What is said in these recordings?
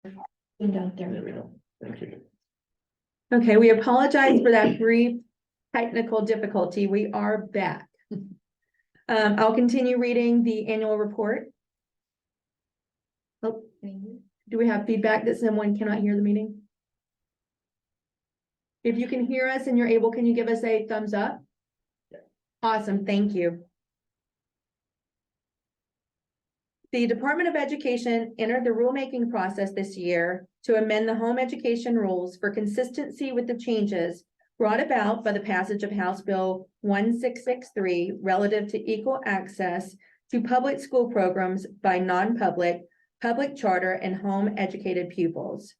Down there. There we go. Thank you. Okay, we apologize for that brief technical difficulty. We are back. I'll continue reading the annual report. Oh, do we have feedback that someone cannot hear the meeting? If you can hear us and you're able, can you give us a thumbs up? Yeah. Awesome, thank you. The Department of Education entered the rulemaking process this year to amend the home education rules for consistency with the changes brought about by the passage of House Bill 1663 relative to equal access to public school programs by non-public, public charter, and home educated pupils.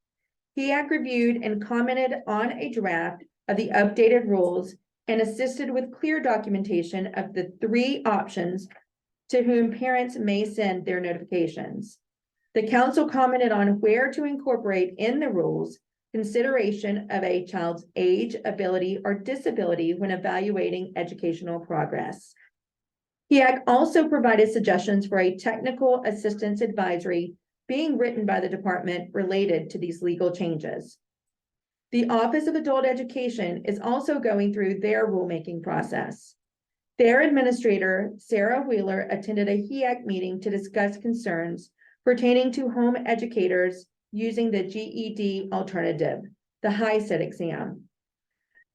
HEAC reviewed and commented on a draft of the updated rules and assisted with clear documentation of the 3 options to whom parents may send their notifications. The council commented on where to incorporate in the rules consideration of a child's age, ability, or disability when evaluating educational progress. HEAC also provided suggestions for a technical assistance advisory being written by the department related to these legal changes. The Office of Adult Education is also going through their rulemaking process. Their administrator, Sarah Wheeler, attended a HEAC meeting to discuss concerns pertaining to home educators using the GED alternative, the HEAC exam.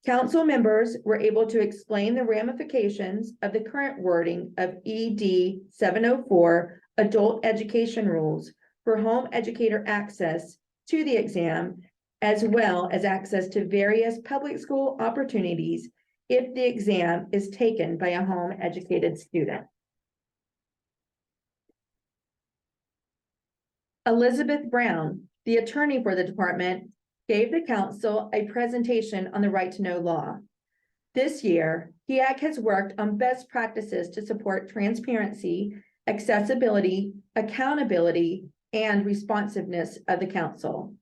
Council members were able to explain the ramifications of the current wording of ED 704 adult education rules for home educator access to the exam, as well as access to various public school opportunities if the exam is taken by a home educated student. Elizabeth Brown, the attorney for the department, gave the council a presentation on the right to know law. This year, HEAC has worked on best practices to support transparency, accessibility, accountability, and responsiveness of the council.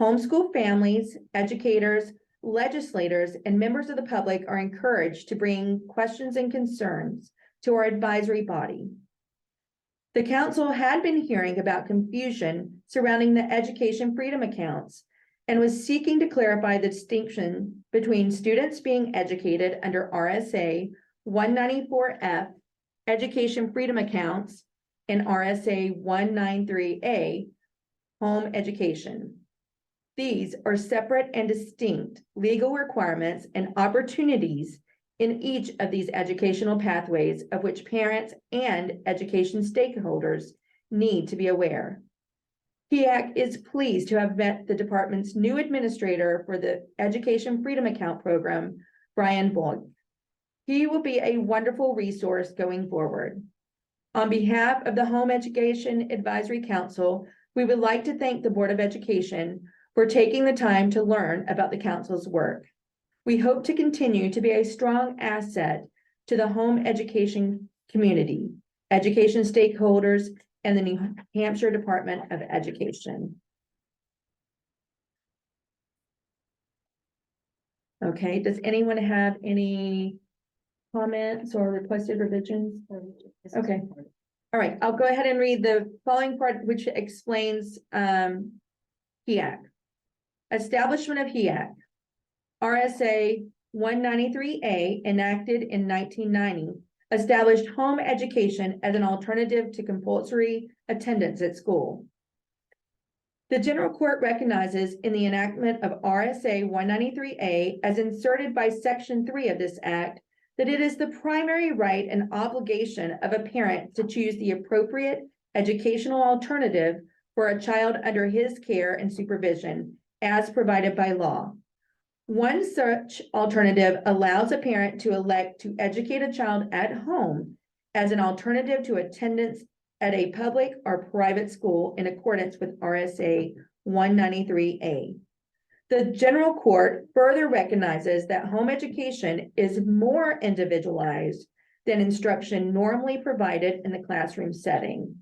Homeschool families, educators, legislators, and members of the public are encouraged to bring questions and concerns to our advisory body. The council had been hearing about confusion surrounding the education freedom accounts and was seeking to clarify the distinction between students being educated under RSA 194F education freedom accounts and RSA 193A home education. These are separate and distinct legal requirements and opportunities in each of these educational pathways of which parents and education stakeholders need to be aware. HEAC is pleased to have met the department's new administrator for the Education Freedom Account program, Brian Bolk. He will be a wonderful resource going forward. On behalf of the Home Education Advisory Council, we would like to thank the Board of Education for taking the time to learn about the council's work. We hope to continue to be a strong asset to the home education community, education stakeholders, and the New Hampshire Department of Education. Okay, does anyone have any comments or requested revisions? Okay, all right, I'll go ahead and read the following part, which explains HEAC. Establishment of HEAC. RSA 193A, enacted in 1990, established home education as an alternative to compulsory attendance at school. The General Court recognizes in the enactment of RSA 193A as inserted by Section 3 of this Act that it is the primary right and obligation of a parent to choose the appropriate educational alternative for a child under his care and supervision as provided by law. One such alternative allows a parent to elect to educate a child at home as an alternative to attendance at a public or private school in accordance with RSA 193A. The General Court further recognizes that home education is more individualized than instruction normally provided in the classroom setting.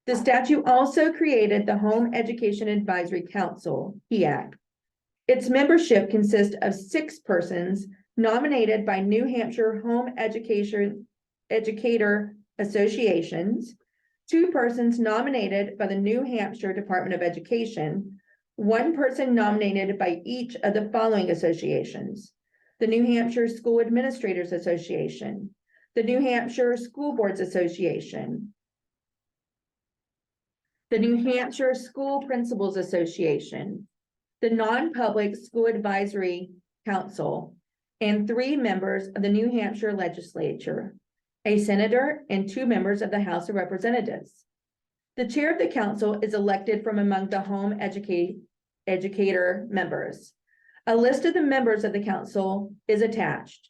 The statute also created the Home Education Advisory Council, HEAC. Its membership consists of 6 persons nominated by New Hampshire Home Educator associations, 2 persons nominated by the New Hampshire Department of Education, 1 person nominated by each of the following associations: the New Hampshire School Administrators Association, the New Hampshire School Boards Association, the New Hampshire School Principals Association, the Non-Public School Advisory Council, and 3 members of the New Hampshire Legislature, a senator and 2 members of the House of Representatives. The chair of the council is elected from among the home educator members. A list of the members of the council is attached.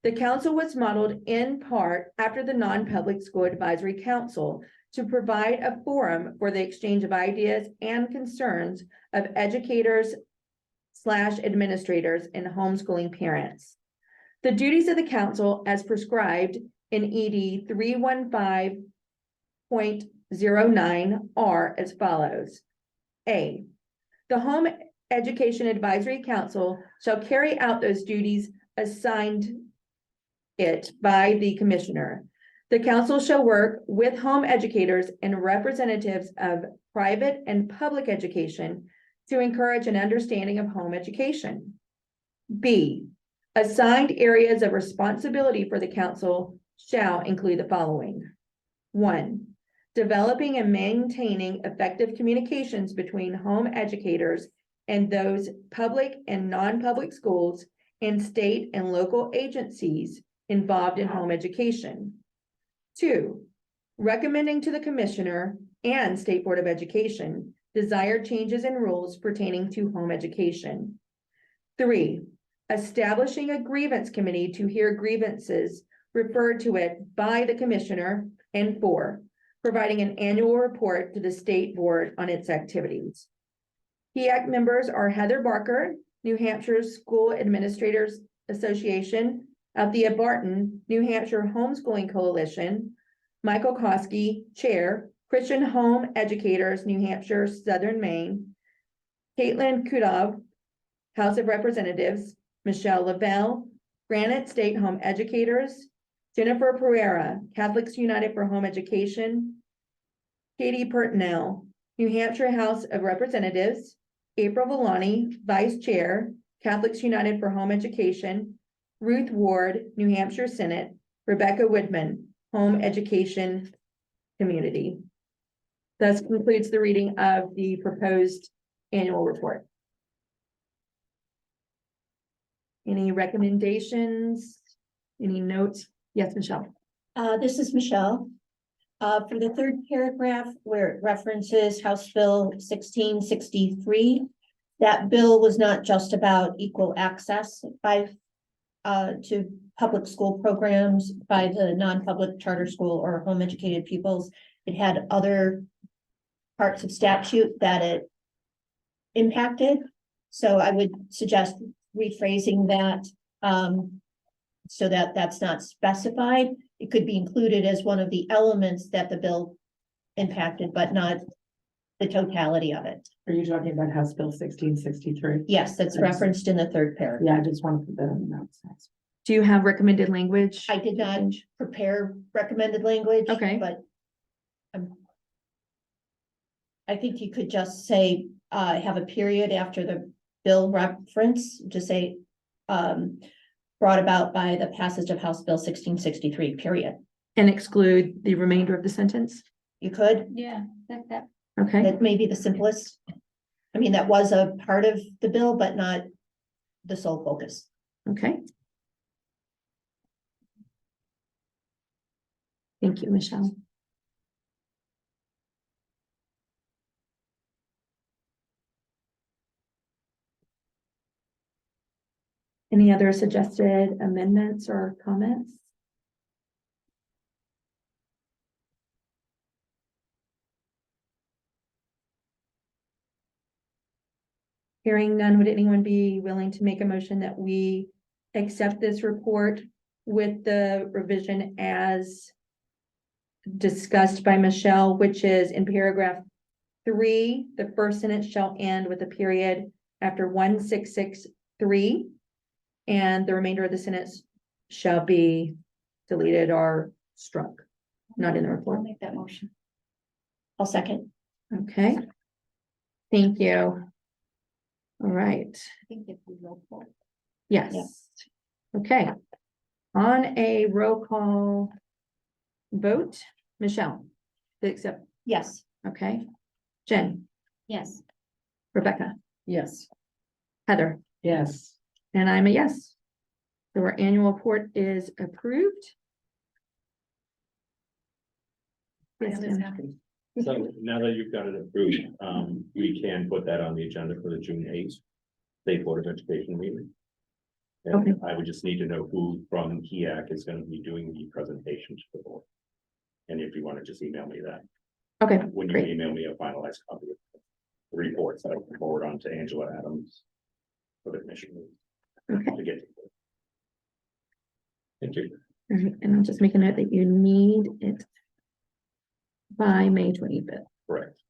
The council was modeled in part after the Non-Public School Advisory Council to provide a forum for the exchange of ideas and concerns of educators/administrators and homeschooling parents. The duties of the council as prescribed in ED 315.09 are as follows. A, the Home Education Advisory Council shall carry out those duties assigned it by the commissioner. The council shall work with home educators and representatives of private and public education to encourage an understanding of home education. B, assigned areas of responsibility for the council shall include the following. 1, developing and maintaining effective communications between home educators and those public and non-public schools and state and local agencies involved in home education. 2, recommending to the commissioner and State Board of Education desired changes in rules pertaining to home education. 3, establishing a grievance committee to hear grievances referred to it by the commissioner. And 4, providing an annual report to the State Board on its activities. HEAC members are Heather Barker, New Hampshire School Administrators Association, Althea Barton, New Hampshire Homeschooling Coalition, Michael Koski, Chair, Christian Home Educators, New Hampshire, Southern Maine, Caitlin Kudov, House of Representatives, Michelle Lavelle, Granite State Home Educators, Jennifer Pereira, Catholics United for Home Education, Katie Pertnell, New Hampshire House of Representatives, April Villani, Vice Chair, Catholics United for Home Education, Ruth Ward, New Hampshire Senate, Rebecca Woodman, Home Education Community. Thus concludes the reading of the proposed annual report. Any recommendations? Any notes? Yes, Michelle. This is Michelle. For the 3rd paragraph where it references House Bill 1663, that bill was not just about equal access to public school programs by the non-public charter school or home educated pupils. It had other parts of statute that it impacted. So I would suggest rephrasing that so that that's not specified. It could be included as one of the elements that the bill impacted, but not the totality of it. Are you talking about House Bill 1663? Yes, that's referenced in the 3rd paragraph. Yeah, I just want to put that in the notes. Do you have recommended language? I did not prepare recommended language. Okay. But I think you could just say, have a period after the bill reference, just say, brought about by the passage of House Bill 1663, period. And exclude the remainder of the sentence? You could, Yeah, that. Okay, that may be the simplest. I mean, that was a part of the bill, but not the sole focus. okay. Thank you, Michelle. Any other suggested amendments or comments? Hearing none, would anyone be willing to make a motion that we accept this report with the revision as discussed by Michelle, which is in paragraph 3, the first sentence shall end with a period after 1663, and the remainder of the sentence shall be deleted or struck, not in the I'll report. make that motion. I'll second. Okay. Thank you. All right, I think if we roll call. yes. Okay. On a roll call vote, Michelle, to accept, Yes. okay. Jen, Yes. Rebecca, Yes. Heather, Yes. and I'm a yes. So our annual report is approved. Yes, Jen. So now that you've got it approved, we can put that on the agenda for the June 8th State Board of Education meeting. Okay. And I would just need to know who from HEAC is going to be doing the presentation to the board. And if you want to just email me that, Okay, when you great. email me a finalized copy of the reports, I will forward on to Angela Adams for the commission. Okay. To get. Thank you. All right, and I'll just make a note that you need it by May 25th. Correct.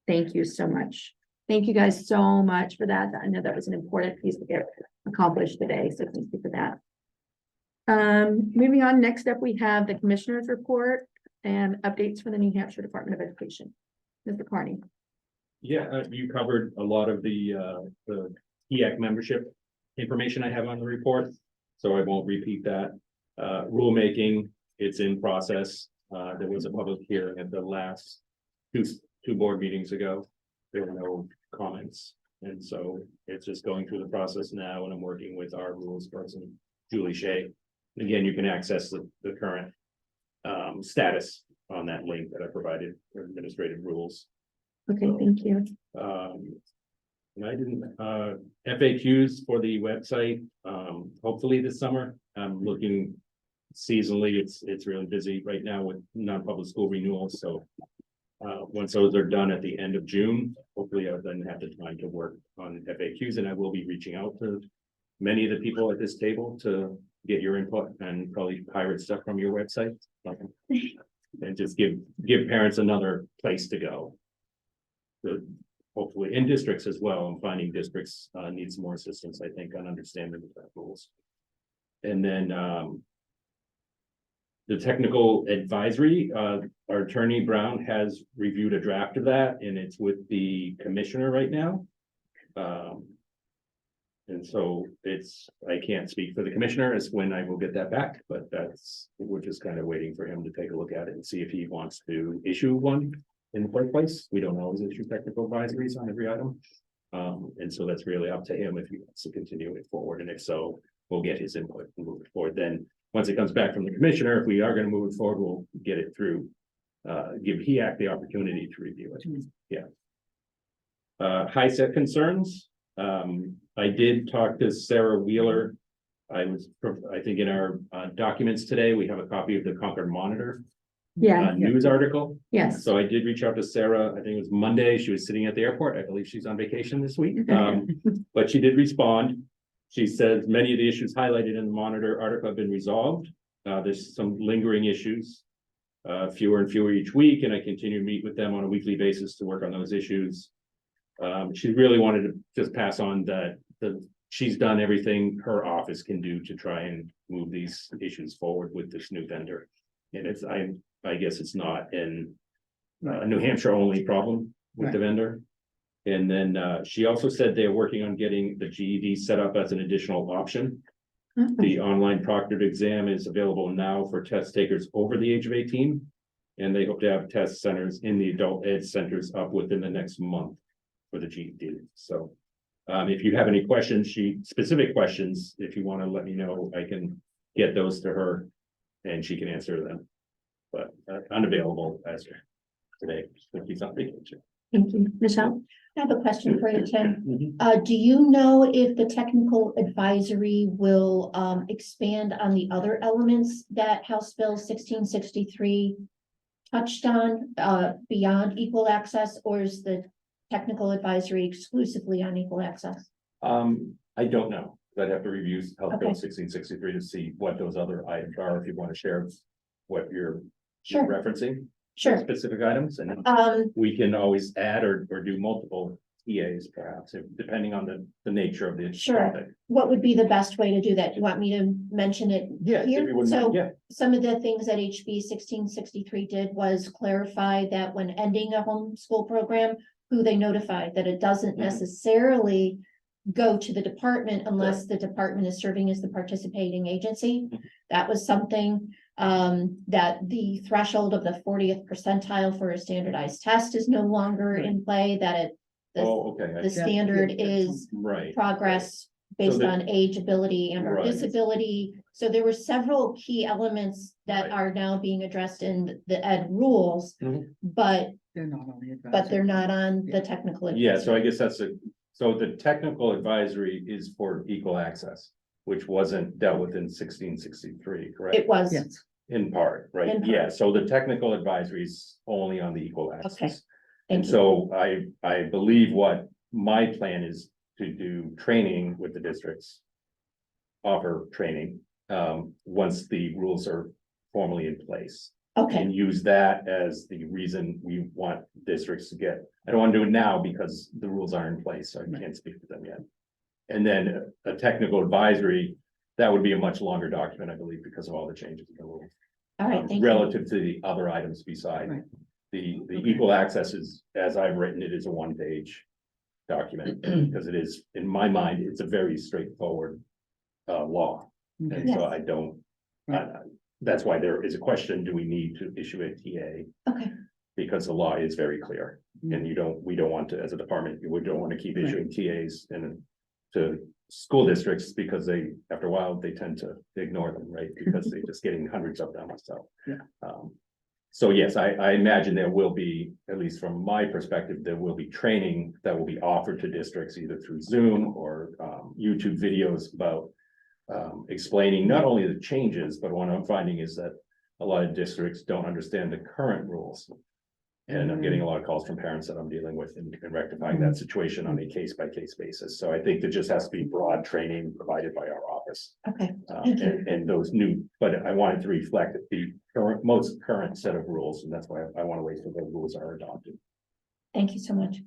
Thank you so much. Thank you guys so much for that. I know that was an important piece to get accomplished today, so thank you for that. Moving on, next up, we have the commissioner's report and updates for the New Hampshire Department of Education. Mr. Carney. Yeah, you covered a lot of the HEAC membership information I have on the report, so I won't repeat that. Rulemaking, it's in process. There was a public hearing at the last two board meetings ago. There were no comments, and so it's just going through the process now, and I'm working with our rules person, Julie Shea. Again, you can access the current status on that link that I provided for administrative rules. Okay, thank you. And I didn't, FAQs for the website, hopefully this summer. I'm looking seasonally, it's really busy right now with non-public school renewals, so once those are done at the end of June, hopefully I'll then have the time to work on FAQs, and I will be reaching out to many of the people at this table to get your input and probably pirate stuff from your website. And just give parents another place to go. Hopefully in districts as well. I'm finding districts need some more assistance, I think, on understanding the rules. And then the technical advisory, our attorney Brown has reviewed a draft of that, and it's with the commissioner right now. And so I can't speak for the commissioner as when I will get that back, but we're just kind of waiting for him to take a look at it and see if he wants to issue one in the first place. We don't always issue technical advisories on every item. And so that's really up to him if he wants to continue it forward. And if so, we'll get his input and move it forward. Then once it comes back from the commissioner, if we are going to move it forward, we'll get it through, give HEAC the opportunity to review it. Yeah. HEAC concerns. I did talk to Sarah Wheeler. I think in our documents today, we have a copy of the Concord Monitor news article. Yes. So I did reach out to Sarah. I think it was Monday. She was sitting at the airport. I believe she's on vacation this week. But she did respond. She says many of the issues highlighted in the Monitor article have been resolved. There's some lingering issues, fewer and fewer each week, and I continue to meet with them on a weekly basis to work on those issues. She really wanted to just pass on that she's done everything her office can do to try and move these issues forward with this new vendor. And I guess it's not in a New Hampshire only problem with the vendor. And then she also said they're working on getting the GED set up as an additional option. The online proctored exam is available now for test takers over the age of 18. And they hope to have test centers in the adult ed centers up within the next month for the GED. So if you have any questions, specific questions, if you want to let me know, I can get those to her and she can answer them. But unavailable as of today, if he's on vacation. Thank you. Michelle? I have a question for you, Tim. Do you know if the technical advisory will expand on the other elements that House Bill 1663 touched on beyond equal access, or is the technical advisory exclusively on equal access? I don't know. I'd have to review House Bill Okay. 1663 to see what those other items are. If you want to share what you're Sure. referencing, Sure. specific items, and we can always add or do multiple TAs perhaps, depending on the nature of the. Sure. topic. What would be the best way to do that? Do you want me to mention it Yeah, if here? you wouldn't So mind, yeah, some of the things that HB 1663 did was clarify that when ending a homeschool program, who they notified, that it doesn't Mhm. necessarily go to the department unless the department is serving as the participating agency. Mhm. That was something, that the threshold of the 40th percentile for a standardized test is no longer in play, that it, the, oh, okay, the standard is right. progress based the- on age, ability, and or Right. disability. So there were several key elements that Right. are now being addressed in the ed rules, Mhm. but, They're not on the. but they're not on Yeah. the technical. Yeah, so advisory. I guess so the technical advisory is for equal access, which wasn't dealt with in 1663, correct? It was, Yes, In part, right? In part. Yeah, so the technical advisory is only on the equal access. And thank you. so I believe what my plan is to do training with the districts. Offer training, once the rules are formally in place. Okay, And use that as the reason we want districts to get, I don't want to do it now because the rules aren't in place, so I can't speak to them yet. And then a technical advisory, that would be a much longer document, I believe, because of all the changes in the rules. all right, thank you. Relative to the other items beside. Right. The Okay. equal access is, as I've written it, is a one-page document, because it is, in my mind, it's a very straightforward law. okay, And so I don't, Right. that's why there is a question, do we need to issue a TA? Okay, Because the law is very clear, Mm. and we don't want to, as a department, we don't want to keep Right. issuing TAs and to school districts, because they, after a while, they tend to ignore them, right? Because they're just getting hundreds of them, so. Yeah. So yes, I imagine there will be, at least from my perspective, there will be training that will be offered to districts either through Zoom or YouTube videos about explaining not only the changes, but what I'm finding is that a lot of districts don't understand the current rules. And I'm getting a lot of calls from parents that I'm dealing with and rectifying that situation on a case by case basis. So I think there just has to be broad training provided by our office. okay, Thank you. And those new, but I wanted to reflect the most current set of rules, and that's why I want to wait till those rules are adopted. thank you so much.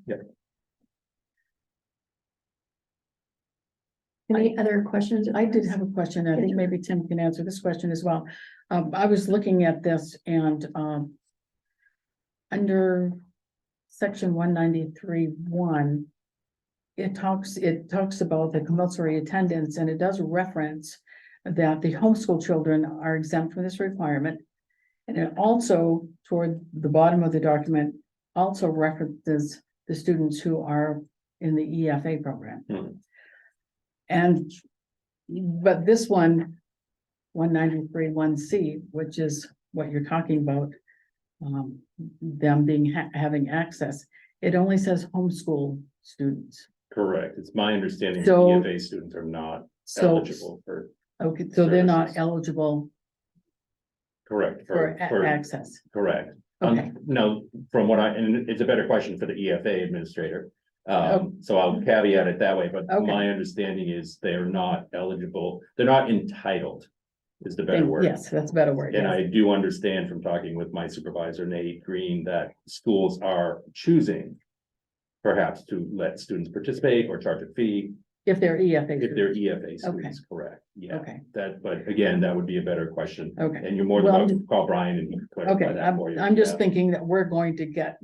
Any other questions? I did have a question. I think maybe Tim can answer this question as well. I was looking at this and, under section 193(1), it talks about the compulsory attendance, and it does reference that the homeschool children are exempt from this requirement. And it also, toward the bottom of the document, also references the students who are in the EFA program. Hmm. And, but this one, 193(1)(c), which is what you're talking about, them having access, it only says homeschool students. Correct. It's my understanding that So- EFA students are not So, eligible for, okay, so they're not services. eligible correct, for for, access. correct. Okay, No, from what and it's a better question for the EFA administrator. So I'll caveat it that way, but Okay. my understanding is they're not eligible, they're not entitled. Is the better word. yes, that's a better word. And yes. I do understand from talking with my supervisor, Nate Green, that schools are choosing. Perhaps to let students participate or charge a fee If they're EFA. if they're students. EFA students, correct? Yeah, Okay, but again, that would be a better question. okay, And you're more than Well, welcome to call Brian and he can clarify okay, that for you. I'm just Yeah. thinking that we're going to get,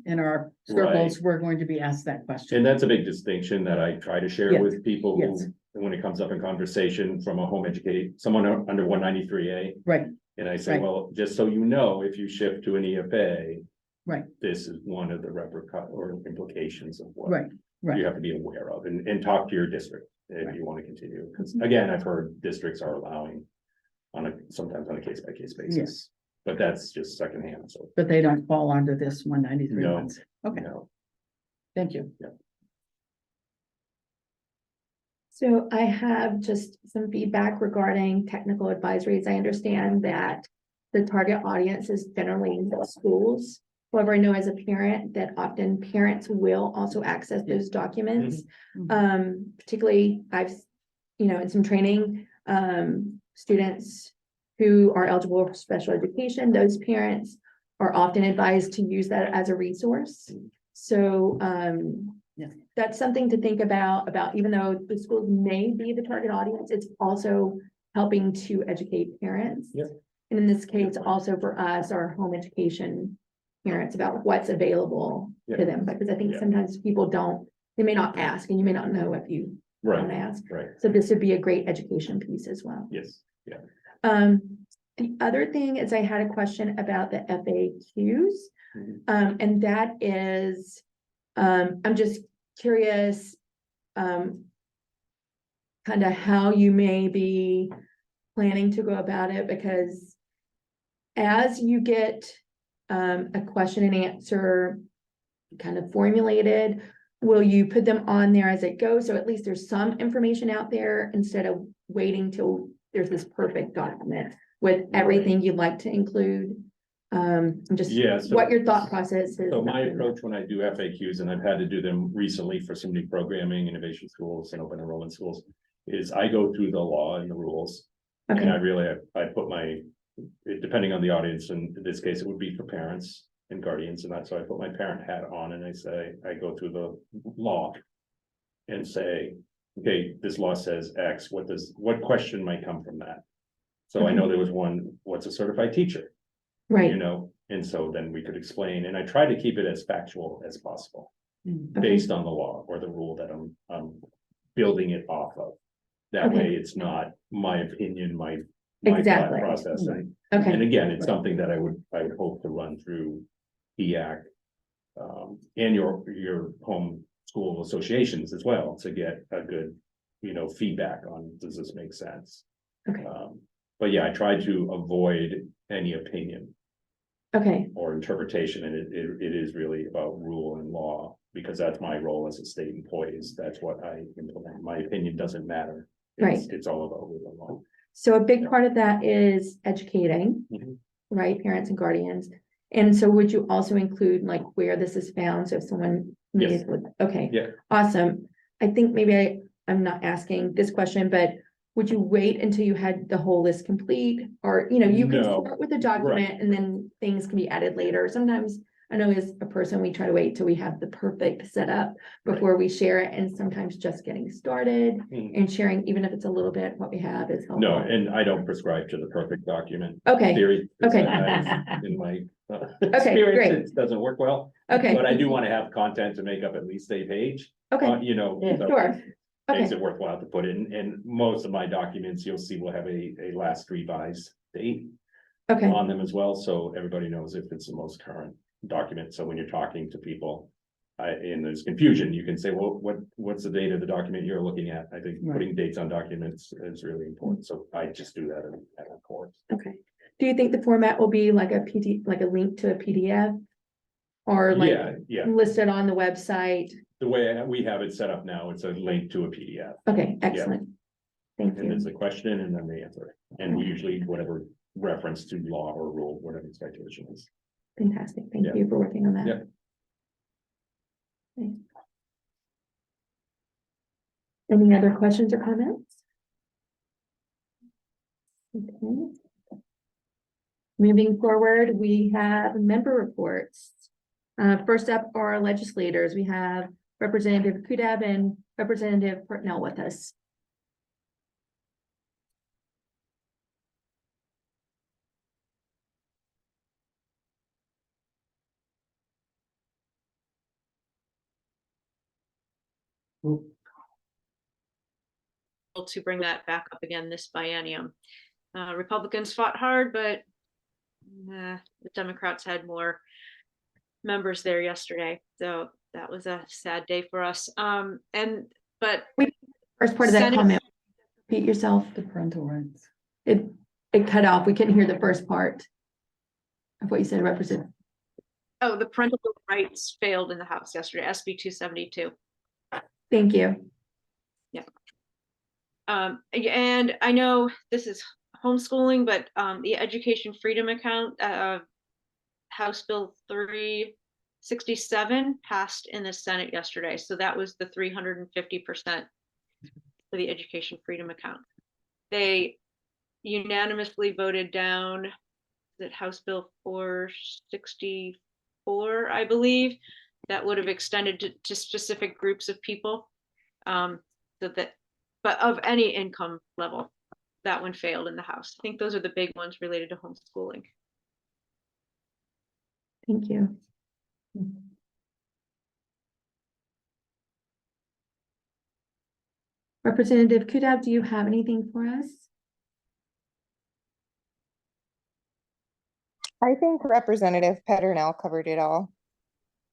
in our circles, we're going to be asked that question. And that's a big distinction that I try to share Yes, with people who, yes. when it comes up in conversation from a home educated, someone under 193A. Right, And I say, Right. well, just so you know, if you shift to an EFA. Right. This is one of the or implications of what. right, right. You have to be aware of and talk to your district if Right. you want to continue. Because Mhm. again, I've heard districts are allowing sometimes on a case by case basis. But that's just secondhand, so. But they don't fall under this 193 No. ones. Okay, No. thank you. So I have just some feedback regarding technical advisories. I understand that the target audience is generally in the schools. However, I know as a parent that often parents will also access those documents. Mhm. Particularly in some training, students who are eligible for special education, those parents are often advised to use that as a resource. So, That's something to think about even though the schools may be the target audience, it's also helping to educate parents. Yep. And in this case, also for us, our home education parents about what's available to Yeah. them, because I think Yeah. sometimes people don't, they may not ask, and you may not know if you don't Right, ask. right, So this would be a great education piece as well. yes, yeah. The other thing is I had a question about the FAQs. Mhm. And that is, I'm just curious, kind of how you may be planning to go about it, because as you get, a question and answer kind of formulated, will you put them on there as it goes? So at least there's some information out there instead of waiting till there's this perfect document with everything you'd like to include. Just Yeah, so- what your thought process is. So my about that. approach when I do FAQs, and I've had to do them recently for some new programming, innovation schools and open enrollment schools, is I go through the law and the rules. And I Okay, really, I put depending on the audience, and in this case, it would be for parents and guardians, and that's why I put my parent hat on and I go through the law. And say, okay, this law says X, what question might come from that? So I know there was one, what's a certified teacher? You right, know, and so then we could explain, and I try to keep it as factual as possible, Mm. Okay. based on the law or the rule that I'm building it off of. That Okay. way, it's not my opinion, my thought Exactly. process, and okay, again, it's something that I would hope to run through HEAC. And your home school associations as well, to get a good, feedback on, does this make sense? okay, But yeah, I try to avoid any opinion okay, or interpretation, and it is really about rule and law, because that's my role as a state employee, that's what I implement. My opinion doesn't matter. It's all about rule and law. so a big part of that is educating, Mhm. right, parents and guardians. And so would you also include like where this is found, so if someone Yes. needs, okay. Yeah. Awesome, I think maybe I'm not asking this question, but would you wait until you had the whole list complete? Or, you can No. start with the document and then things can be added later. Sometimes, I know as a person, we try to wait till we have the perfect setup Right. before we share it, and sometimes just getting started Mhm. and sharing, even if it's a little bit, what we have is helpful. No, and I don't prescribe to the perfect document Okay, theory. 'Cause okay. in my Okay, experience, great. it doesn't work well, okay, but I do want to have content to make up at least a page. okay, So sure, makes okay, it worthwhile to put in, and most of my documents, you'll see will have a last revised date okay, on them as well, so everybody knows if it's the most current document. So when you're talking to people, and there's confusion, you can say, well, what's the date of the document you're looking at? I think Right. putting dates on documents is really important, so I just do that at a course. okay. Do you think the format will be like a like a link to a PDF? Or like Yeah, listed on the website? the way we have it set up now, it's a link to a PDF, Okay, excellent. Thank and there's you. a question and then the answer, and usually whatever reference to law or rule, whatever the citation is. Fantastic. Thank Yeah. you for working on that. Yeah. Okay. Any other questions or comments? Okay. Moving forward, we have member reports. First up are legislators. We have Representative Kudab and Representative Portnell with us. To bring that back up again this biennium. Republicans fought hard, but the Democrats had more members there yesterday. So that was a sad day for us. But First part of that Senate- comment, repeat yourself. The parental rights. It cut off. We couldn't hear the first part of what you said, Representative. oh, the parental rights failed in the House yesterday, SB 272. Thank you. And I know this is homeschooling, but the Education Freedom Account, House Bill 367 passed in the Senate yesterday. So that was the 350% for the Education Freedom Account. They unanimously voted down that House Bill 464, I believe, that would have extended to specific groups of people. But of any income level, that one failed in the House. I think those are the big ones related to homeschooling. Thank you. Representative Kudab, do you have anything for us? I think Representative Peternell covered it all.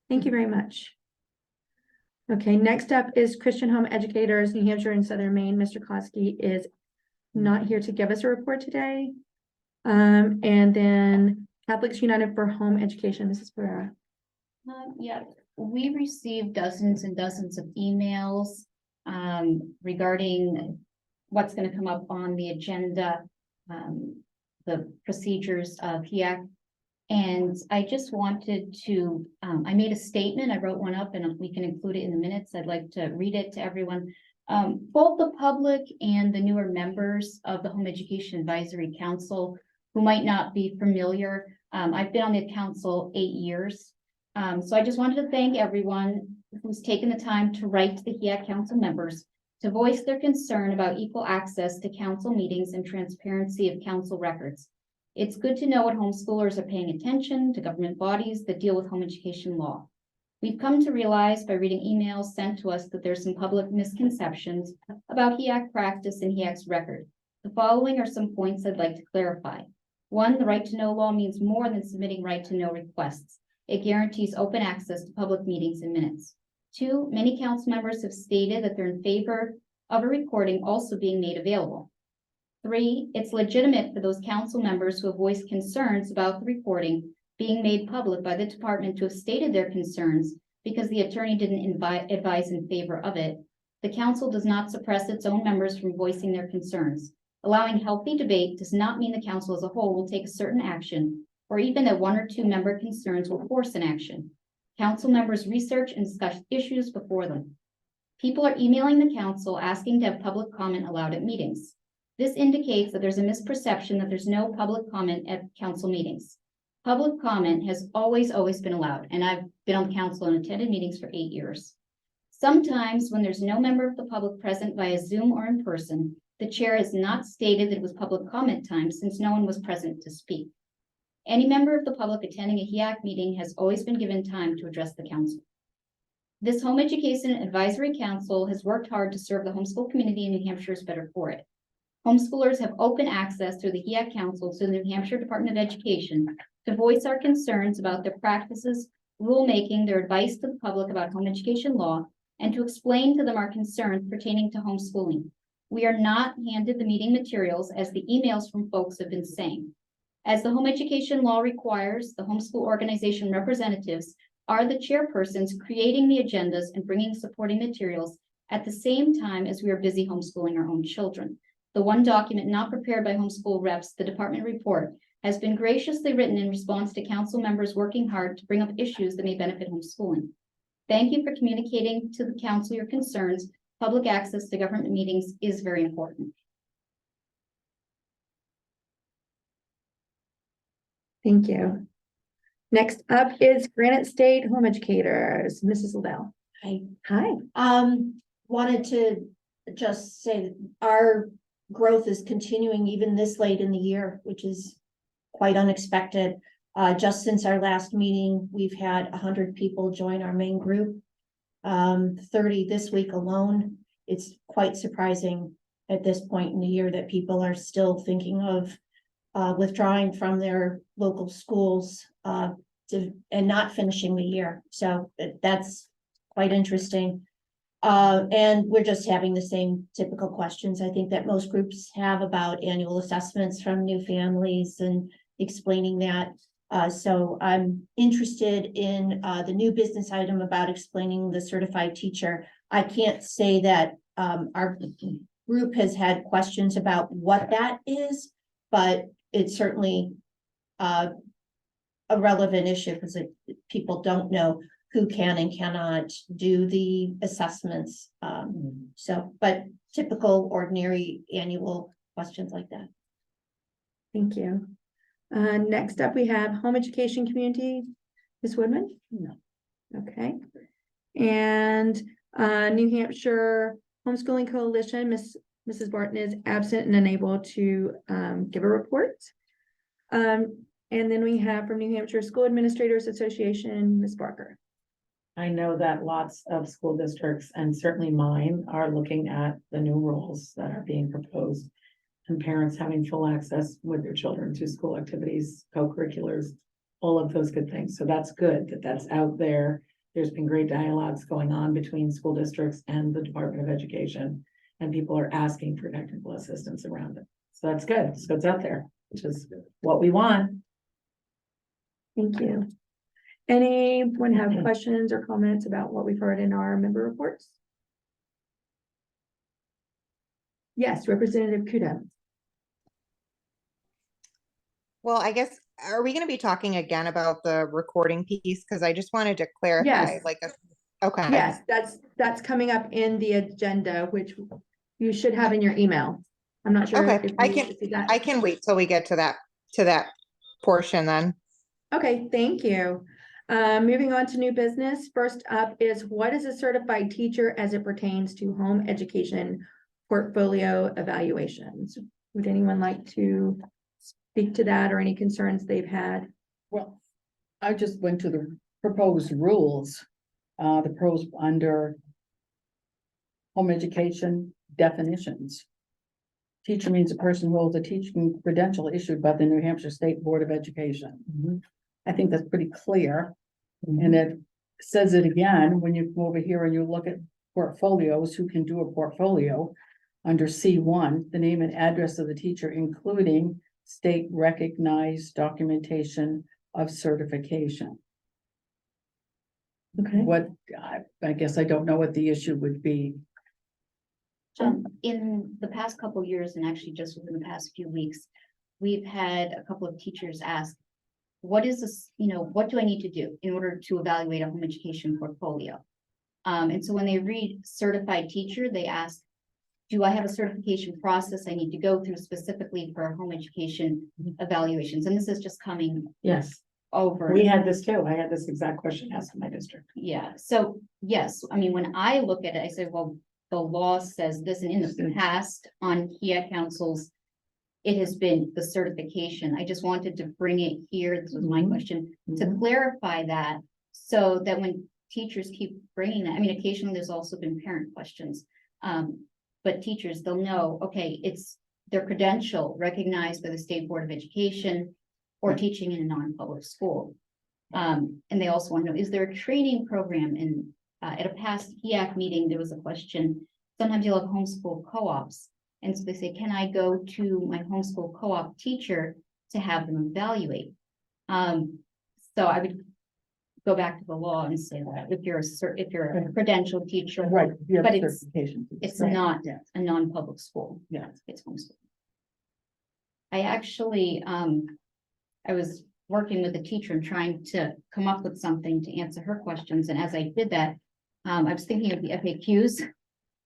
Thank you very much. Okay, next up is Christian Home Educators, New Hampshire and Southern Maine. Mr. Kosky is not here to give us a report today. And then Catholics United for Home Education, Mrs. Pereira. Yeah, we received dozens and dozens of emails regarding what's going to come up on the agenda, the procedures of HEAC. And I just wanted to, I made a statement, I wrote one up and we can include it in the minutes. I'd like to read it to everyone. Both the public and the newer members of the Home Education Advisory Council who might not be familiar. I've been on the council 8 years. So I just wanted to thank everyone who's taken the time to write to the HEAC council members to voice their concern about equal access to council meetings and transparency of council records. It's good to know what homeschoolers are paying attention to government bodies that deal with home education law. We've come to realize by reading emails sent to us that there's some public misconceptions about HEAC practice and HEAC's record. The following are some points I'd like to clarify. 1, the right to know law means more than submitting right to know requests. It guarantees open access to public meetings and minutes. 2, many council members have stated that they're in favor of a recording also being made available. 3, it's legitimate for those council members who have voiced concerns about the recording being made public by the department to have stated their concerns because the attorney didn't advise in favor of it. The council does not suppress its own members from voicing their concerns. Allowing healthy debate does not mean the council as a whole will take a certain action, or even that 1 or 2 member concerns will force an action. Council members research and discuss issues before them. People are emailing the council asking to have public comment allowed at meetings. This indicates that there's a misperception that there's no public comment at council meetings. Public comment has always been allowed, and I've been on the council and attended meetings for 8 years. Sometimes when there's no member of the public present via Zoom or in person, the chair has not stated that it was public comment time since no one was present to speak. Any member of the public attending a HEAC meeting has always been given time to address the council. This Home Education Advisory Council has worked hard to serve the homeschool community in New Hampshire is better for it. Homeschoolers have open access through the HEAC Council to the New Hampshire Department of Education to voice our concerns about their practices, rulemaking, their advice to the public about home education law, and to explain to them our concerns pertaining to homeschooling. We are not handed the meeting materials as the emails from folks have been saying. As the home education law requires, the homeschool organization representatives are the chairpersons creating the agendas and bringing supporting materials at the same time as we are busy homeschooling our own children. The one document not prepared by homeschool reps, the department report, has been graciously written in response to council members working hard to bring up issues that may benefit homeschooling. Thank you for communicating to the council your concerns. Public access to government meetings is very important. Thank you. Next up is Granite State Home Educators, Mrs. Liddell. Hi. Hi. Wanted to just say that our growth is continuing even this late in the year, which is quite unexpected. Just since our last meeting, we've had 100 people join our main group, 30 this week alone. It's quite surprising at this point in the year that people are still thinking of withdrawing from their local schools and not finishing the year. So that's quite interesting. And we're just having the same typical questions I think that most groups have about annual assessments from new families and explaining that. So I'm interested in the new business item about explaining the certified teacher. I can't say that our group has had questions about what that is, but it's certainly a relevant issue because people don't know who can and cannot do the assessments. But typical, ordinary annual questions like that. Thank you. Next up, we have Home Education Community. Ms. Woodman? No. Okay. And New Hampshire Homeschooling Coalition, Mrs. Barton is absent and unable to give a report. And then we have from New Hampshire School Administrators Association, Ms. Barker. I know that lots of school districts and certainly mine are looking at the new rules that are being proposed. And parents having full access with their children to school activities, co-curriculars, all of those good things. So that's good that that's out there. There's been great dialogues going on between school districts and the Department of Education. And people are asking for technical assistance around it. So that's good. So it's out there, which is what we want. Thank you. Anyone have questions or comments about what we've heard in our member reports? Yes, Representative Kudo. Well, I guess, are we gonna be talking again about the recording piece? Because I just wanted to clarify, Yes. Okay. Yes, that's coming up in the agenda, which you should have in your email. I'm not sure. Okay, if I you can- see that. I can wait till we get to that portion then. Okay, thank you. Moving on to new business. First up is what is a certified teacher as it pertains to home education portfolio evaluations? Would anyone like to speak to that or any concerns they've had? Well, I just went to the proposed rules, the pros under home education definitions. Teacher means a person who holds a teaching credential issued by the New Hampshire State Board of Education. I think that's pretty clear. And it says it again, when you go over here and you look at portfolios, who can do a portfolio under C1, the name and address of the teacher, including state recognized documentation of certification. Okay. What, I guess I don't know what the issue would be. In the past couple of years, and actually just within the past few weeks, we've had a couple of teachers ask, what is this, what do I need to do in order to evaluate a home education portfolio? And so when they read certified teacher, they ask, do I have a certification process I need to go through specifically for home education evaluations? And this is just coming Yes, over. we had this too. I had this exact question asked in my district. Yeah, so yes, I mean, when I look at it, I say, well, the law says this, and in the past on HEAC councils, it has been the certification. I just wanted to bring it here. This was my question, to clarify that, so that when teachers keep bringing that, I mean, occasionally there's also been parent questions. But teachers, they'll know, okay, it's their credential recognized by the State Board of Education or teaching in a non-public school. And they also want to know, is there a training program? And at a past HEAC meeting, there was a question. Sometimes you'll have homeschool co-ops. And so they say, can I go to my homeschool co-op teacher to have them evaluate? So I would go back to the law and say that if you're a credentialed teacher. Right. But it's Right. not Yeah. a non-public school. Yeah. It's homeschool. I actually, I was working with a teacher and trying to come up with something to answer her questions. And as I did that, I was thinking of the FAQs.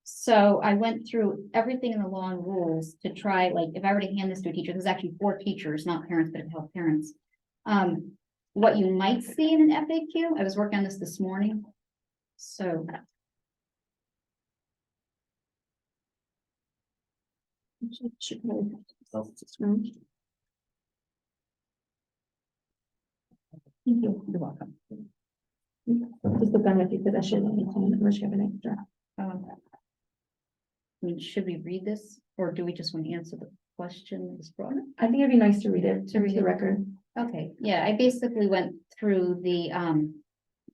So I went through everything in the law and rules to try, like, if I were to hand this to a teacher, there's actually 4 teachers, not parents, but it help parents. What you might see in an FAQ, I was working on this morning. So. You're welcome. Just look on with your possession and unless you have an extra. I mean, should we read this, or do we just want to answer the question that's brought up? I think it'd be nice to read it, to read the record. Okay, yeah, I basically went through the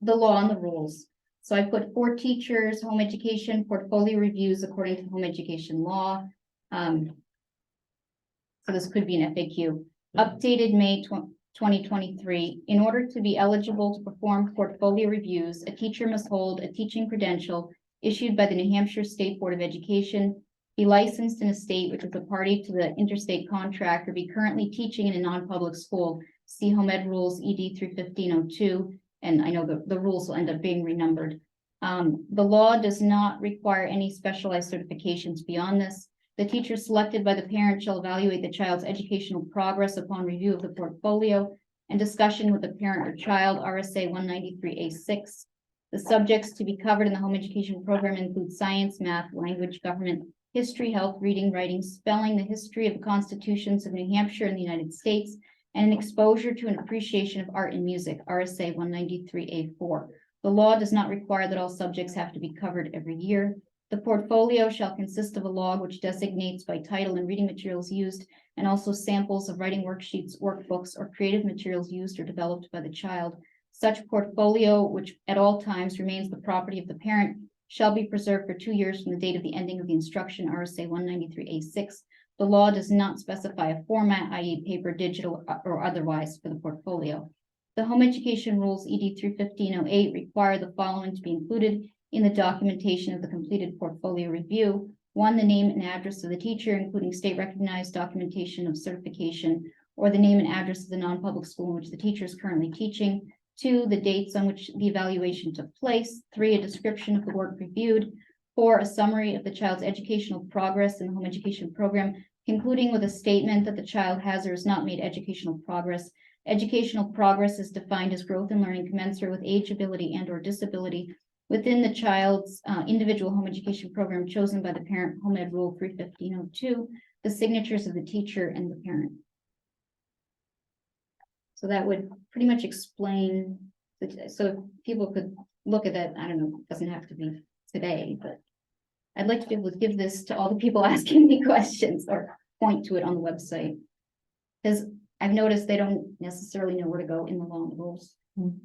law and the rules. So I put 4 teachers, home education, portfolio reviews according to home education law. So this could be an FAQ. Updated May 2023. In order to be eligible to perform portfolio reviews, a teacher must hold a teaching credential issued by the New Hampshire State Board of Education, be licensed in a state which is a party to the interstate contract, or be currently teaching in a non-public school. See Home Ed Rules ED 31502, and I know the rules will end up being renumbered. The law does not require any specialized certifications beyond this. The teacher selected by the parent shall evaluate the child's educational progress upon review of the portfolio and discussion with the parent or child, RSA 193A6. The subjects to be covered in the home education program include science, math, language, government, history, health, reading, writing, spelling, the history of the constitutions of New Hampshire and the United States, and an exposure to an appreciation of art and music, RSA 193A4. The law does not require that all subjects have to be covered every year. The portfolio shall consist of a log which designates by title and reading materials used, and also samples of writing worksheets, workbooks, or creative materials used or developed by the child. Such portfolio, which at all times remains the property of the parent, shall be preserved for 2 years from the date of the ending of the instruction, RSA 193A6. The law does not specify a format, i.e. paper, digital, or otherwise, for the portfolio. The home education rules ED 31508 require the following to be included in the documentation of the completed portfolio review. 1, the name and address of the teacher, including state recognized documentation of certification, or the name and address of the non-public school in which the teacher is currently teaching. 2, the dates on which the evaluation took place. 3, a description of the work reviewed. 4, a summary of the child's educational progress in the home education program, concluding with a statement that the child has or has not made educational progress. Educational progress is defined as growth and learning commensurate with age, ability, and/or disability within the child's individual home education program chosen by the parent, Home Ed Rule 31502, the signatures of the teacher and the parent. So that would pretty much explain, so if people could look at that, I don't know, it doesn't have to be today, but I'd like to be able to give this to all the people asking me questions or point to it on the website. Because I've noticed they don't necessarily know where to go in the law and rules.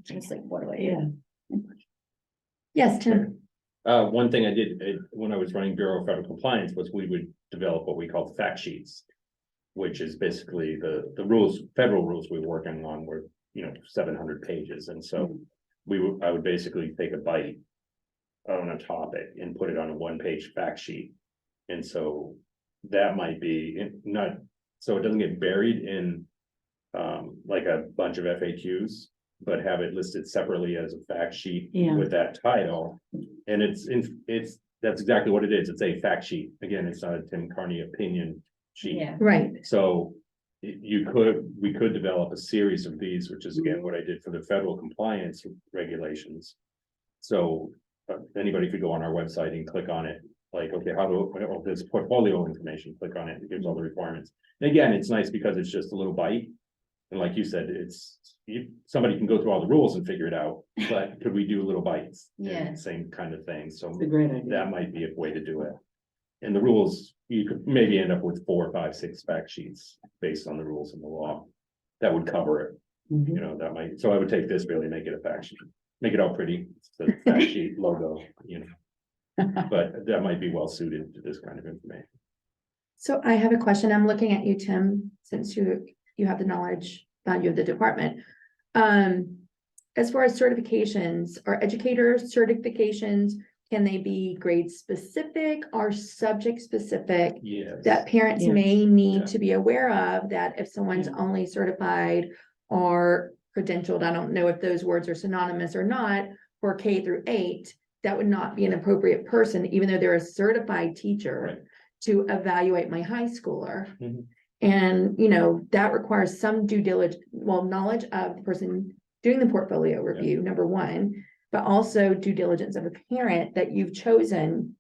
It's like, what do I do? Yeah. Yes, Tim. One thing I did when I was running Bureau of Federal Compliance was we would develop what we call fact sheets, which is basically the rules, federal rules we were working on were, 700 pages. And so I would basically take a bite on a topic and put it on a 1-page fact sheet. And so that might be not, so it doesn't get buried in like a bunch of FAQs, but have it listed separately as a fact sheet Yeah. with that title. And that's exactly what it is. It's a fact sheet. Again, it's not a Tim Carney opinion sheet. Yeah. Right. So we could develop a series of these, which is again what I did for the federal compliance regulations. So anybody could go on our website and click on it, like, okay, this portfolio information, click on it, it gives all the requirements. And again, it's nice because it's just a little bite. And like you said, somebody can go through all the rules and figure it out, but could we do little bites? And Yeah. same kind of thing. So It's a great idea. that might be a way to do it. And the rules, you could maybe end up with 4, 5, 6 fact sheets based on the rules in the law. That would cover it, Mhm. that might, so I would take this, really make it a fact sheet, make it all pretty, it's the fact sheet logo, But that might be well suited to this kind of information. So I have a question. I'm looking at you, Tim, since you have the knowledge value of the department. As far as certifications, are educator certifications, can they be grade specific or subject specific? Yes. That parents Yes. may need Yeah. to be aware of, that if someone's Yeah. only certified or credentialed, I don't know if those words are synonymous or not, for K-8, that would not be an appropriate person, even though they're a certified teacher, Right. to evaluate my high schooler. Mhm. And, that requires some due diligence, knowledge of the person doing the portfolio review, number one, but also due diligence of a parent that you've chosen,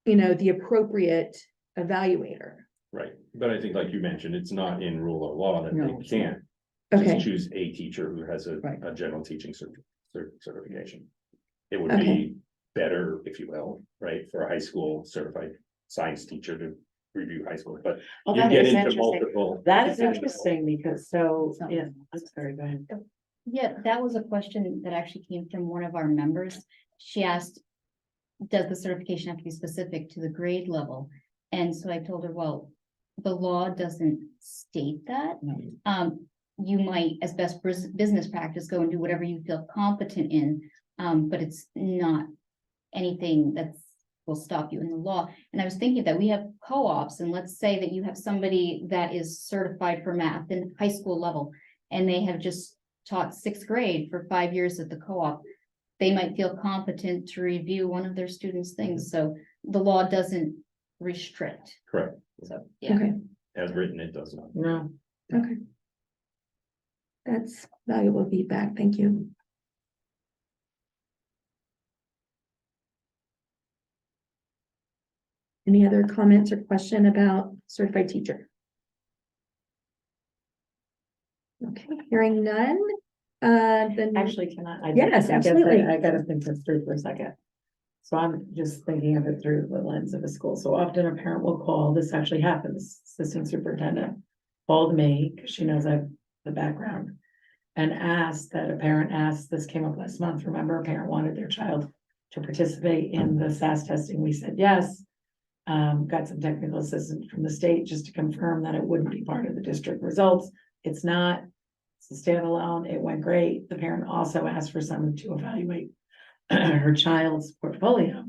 the appropriate evaluator. Right, but I think like you mentioned, it's not in rule or law that No, they it's not. can't Okay, just choose a teacher who has Right. a general teaching certification. It would Okay. be better, if you will, right, for a high school certified science teacher to review high school, but Well, you that get is into interesting. multiple. That is you get into- interesting because yeah, I'm sorry, go ahead. Yeah, that was a question that actually came from one of our members. She asked, does the certification have to be specific to the grade level? And so I told her, well, the law doesn't state that. No. You might, as best business practice, go and do whatever you feel competent in, but it's not anything that's will stop you in the law. And I was thinking that we have co-ops, and let's say that you have somebody that is certified for math in high school level, and they have just taught 6th grade for 5 years at the co-op. They might feel competent to review one of their students' things, so the law doesn't restrict, Correct, so, yeah. okay, as written, it does not. No, okay. That's valuable feedback. Thank you. Any other comments or question about certified teacher? Okay, hearing none, then. Actually, can I? Yes, I guess absolutely. I gotta think this through for a second. So I'm just thinking of it through the lens of a school. So often a parent will call, this actually happens, assistant superintendent called me, because she knows I have the background. And asked that a parent asked, this came up last month, remember, a parent wanted their child to participate in the SAS testing. We said yes. Got some technical assistance from the state just to confirm that it wouldn't be part of the district results. It's not, it's a standalone. It went great. The parent also asked for someone to evaluate her child's portfolio.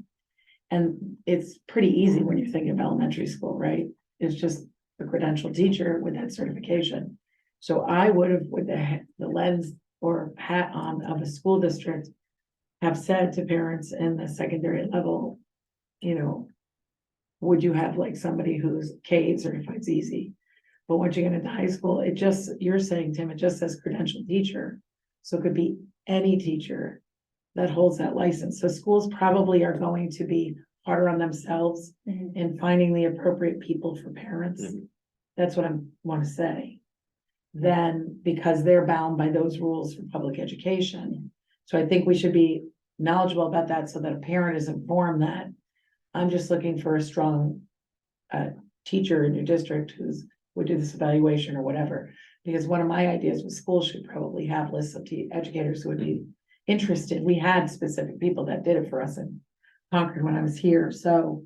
And it's pretty easy when you're thinking of elementary school, right? It's just a credentialed teacher with that certification. So I would have, with the lens or hat on of a school district, have said to parents in the secondary level, you know, would you have like somebody who's K-8 certified is easy. But once you get into high school, it just, you're saying, Tim, it just says credentialed teacher. So it could be any teacher that holds that license. So schools probably are going to be harder on themselves in finding the appropriate people for parents. Mhm. That's what I want to say. Then, because they're bound by those rules for public education. So I think we should be knowledgeable about that so that a parent is informed that I'm just looking for a strong teacher in your district who's would do this evaluation or whatever. Because one of my ideas was schools should probably have lists of educators who would be interested. We had specific people that did it for us in Concord when I was here. So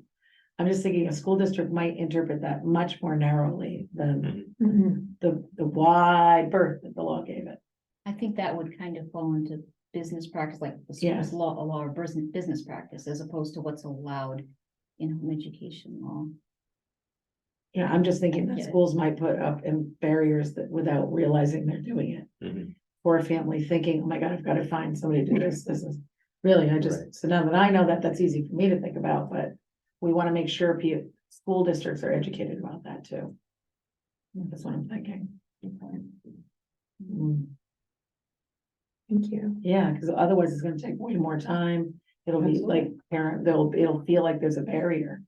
I'm just thinking a school district might interpret that much more narrowly than the wide berth that the law gave it. I think that would kind of fall into business practice, like the Yes. school's law, a law or business practice, as opposed to what's allowed in home education law. Yeah, I'm just thinking that Yeah. schools might put up in barriers that without realizing they're doing it. Mhm. For a family thinking, oh my God, I've got to find somebody to do this. This is really, Right. so now that I know that, that's easy for me to think about, but we want to make sure school districts are educated about that too. That's what I'm thinking. Mm, Thank you. Yeah, because otherwise it's gonna take way more time. It'll be like it'll feel like there's a barrier.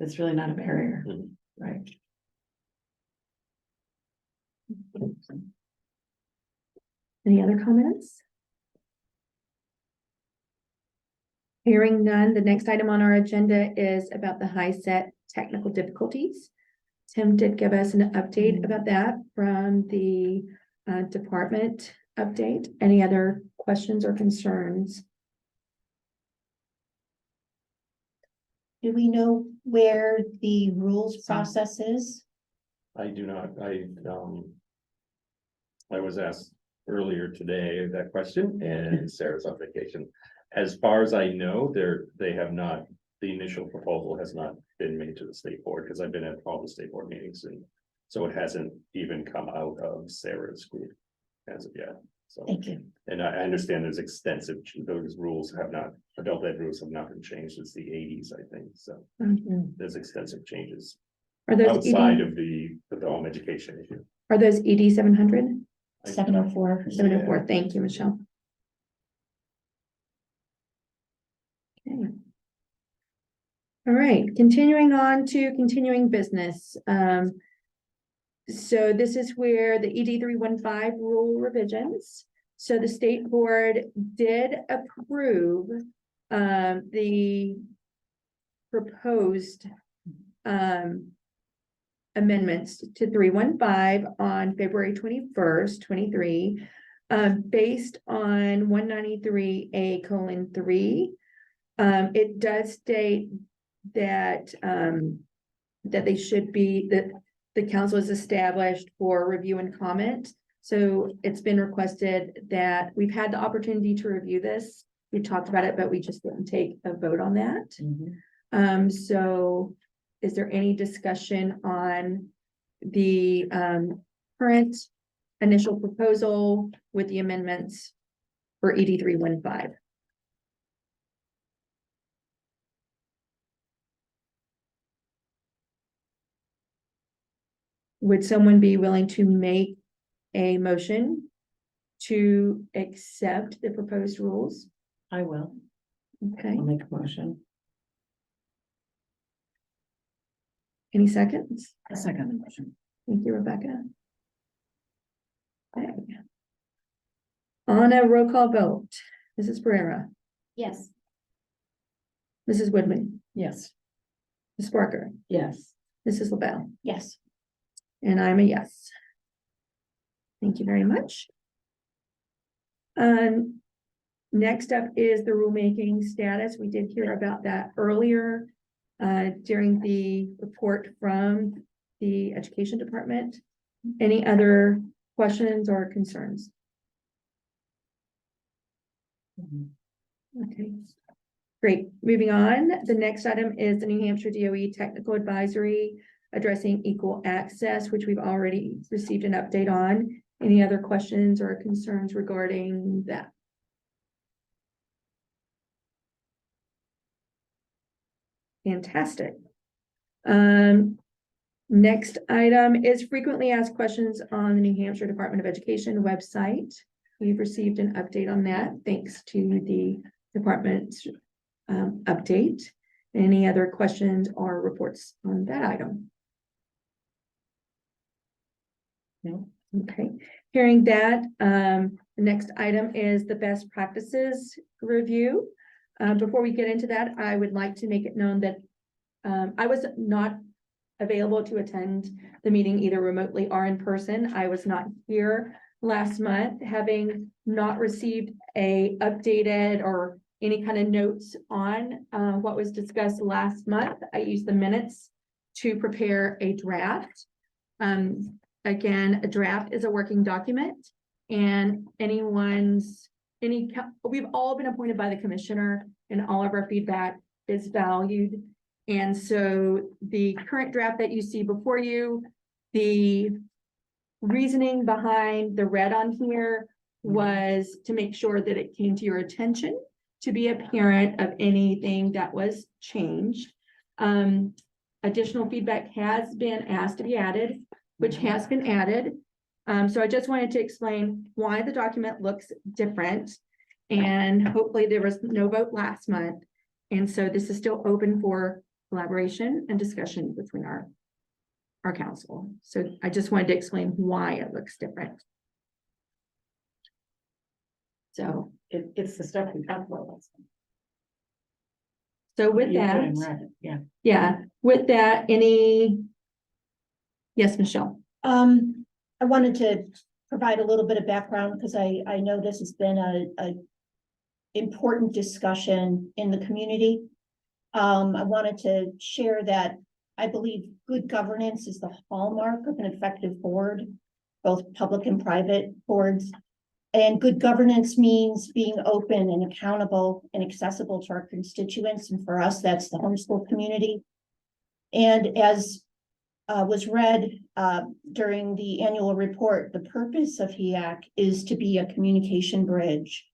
It's really not a barrier, Mhm. right? Any other comments? Hearing none, the next item on our agenda is about the high set technical difficulties. Tim did give us an update about that from the department update. Any other questions or concerns? Do we know where the rules process is? I do not, I was asked earlier today that question and Sarah's on vacation. As far as I know, they have not, the initial proposal has not been made to the state board, because I've been at all the state board meetings, and so it hasn't even come out of Sarah's group as of yet, so. Thank you. And I understand there's extensive, those rules have not, adult ed rules have not been changed since the 80s, I think, so there's extensive changes Are those outside ED, of the home education issue. are those ED 700? 704. 704, thank you, Michelle. Okay. All right, continuing on to continuing business. So this is where the ED 315 rule revisions. So the state board did approve the proposed amendments to 315 on February 21st, 23, based on 193A:3. It does state that that they should be, that the council is established for review and comment. So it's been requested that we've had the opportunity to review this. We talked about it, but we just didn't take a vote on that. So is there any discussion on the current initial proposal with the amendments for ED 315? Would someone be willing to make a motion to accept the proposed rules? I will. Okay, I'll make a motion. Any seconds? A second motion. Thank you, Rebecca. Okay. On a roll call vote, Mrs. Pereira, Yes. Mrs. Woodman, Yes. Ms. Barker, Yes. Mrs. LaBelle, Yes. and I'm a yes. Thank you very much. Next up is the rulemaking status. We did hear about that earlier during the report from the Education Department. Any other questions or concerns? Okay, great. Moving on, the next item is the New Hampshire DOE Technical Advisory addressing equal access, which we've already received an update on. Any other questions or concerns regarding that? Fantastic. Next item is frequently asked questions on the New Hampshire Department of Education website. We've received an update on that, thanks to the department's update. Any other questions or reports on that item? No. Okay, hearing that, the next item is the best practices review. Before we get into that, I would like to make it known that I was not available to attend the meeting either remotely or in person. I was not here last month, having not received a updated or any kind of notes on what was discussed last month. I used the minutes to prepare a draft. Again, a draft is a working document, and we've all been appointed by the commissioner, and all of our feedback is valued. And so the current draft that you see before you, the reasoning behind the red on here was to make sure that it came to your attention, to be apparent of anything that was changed. Additional feedback has been asked to be added, which has been added. So I just wanted to explain why the document looks different. And hopefully there was no vote last month. And so this is still open for collaboration and discussion between our council. So I just wanted to explain why it looks different. So, It's the stuff we talked about last time. so with You put that, in red, yeah. yeah, with that, yes, Michelle. I wanted to provide a little bit of background because I know this has been a important discussion in the community. I wanted to share that I believe good governance is the hallmark of an effective board, both public and private boards. And good governance means being open and accountable and accessible to our constituents. And for us, that's the homeschool community. And as was read during the annual report, the purpose of HEAC is to be a communication bridge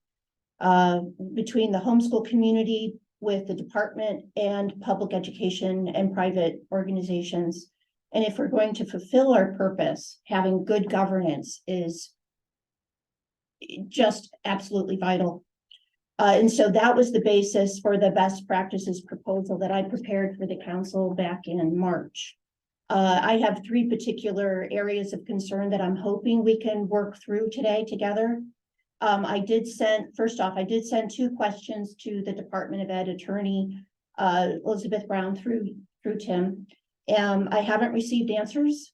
between the homeschool community with the department and public education and private organizations. And if we're going to fulfill our purpose, having good governance is just absolutely vital. And so that was the basis for the best practices proposal that I prepared for the council back in March. I have 3 particular areas of concern that I'm hoping we can work through today together. I did send 2 questions to the Department of Ed attorney, Elizabeth Brown through Tim. I haven't received answers.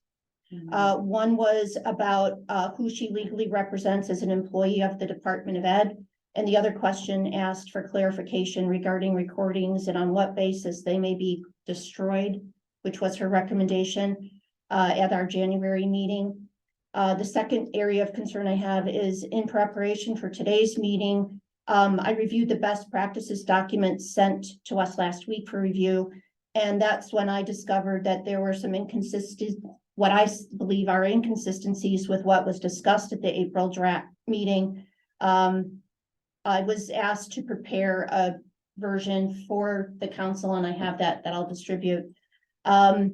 One was about who she legally represents as an employee of the Department of Ed. And the other question asked for clarification regarding recordings and on what basis they may be destroyed, which was her recommendation at our January meeting. The second area of concern I have is in preparation for today's meeting. I reviewed the best practices documents sent to us last week for review. And that's when I discovered that there were some what I believe are inconsistencies with what was discussed at the April draft meeting. I was asked to prepare a version for the council, and I have that I'll distribute. I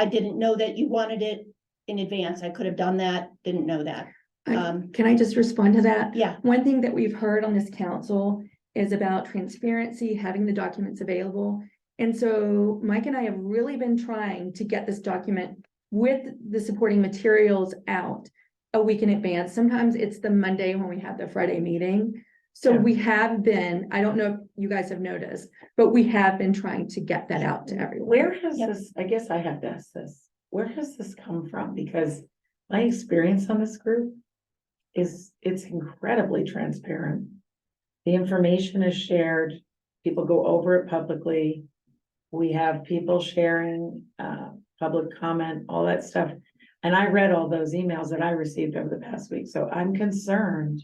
didn't know that you wanted it in advance. I could have done that, didn't know that. Can I just respond to that? Yeah. One thing that we've heard on this council is about transparency, having the documents available. And so Mike and I have really been trying to get this document with the supporting materials out a week in advance. Sometimes it's the Monday when we have the Friday meeting. So Yeah. we have been, I don't know if you guys have noticed, but we have been trying to get that out to everyone. Where has Yep. this, I guess I have to ask this, where has this come from? Because my experience on this group is it's incredibly transparent. The information is shared, people go over it publicly. We have people sharing, public comment, all that stuff. And I read all those emails that I received over the past week, so I'm concerned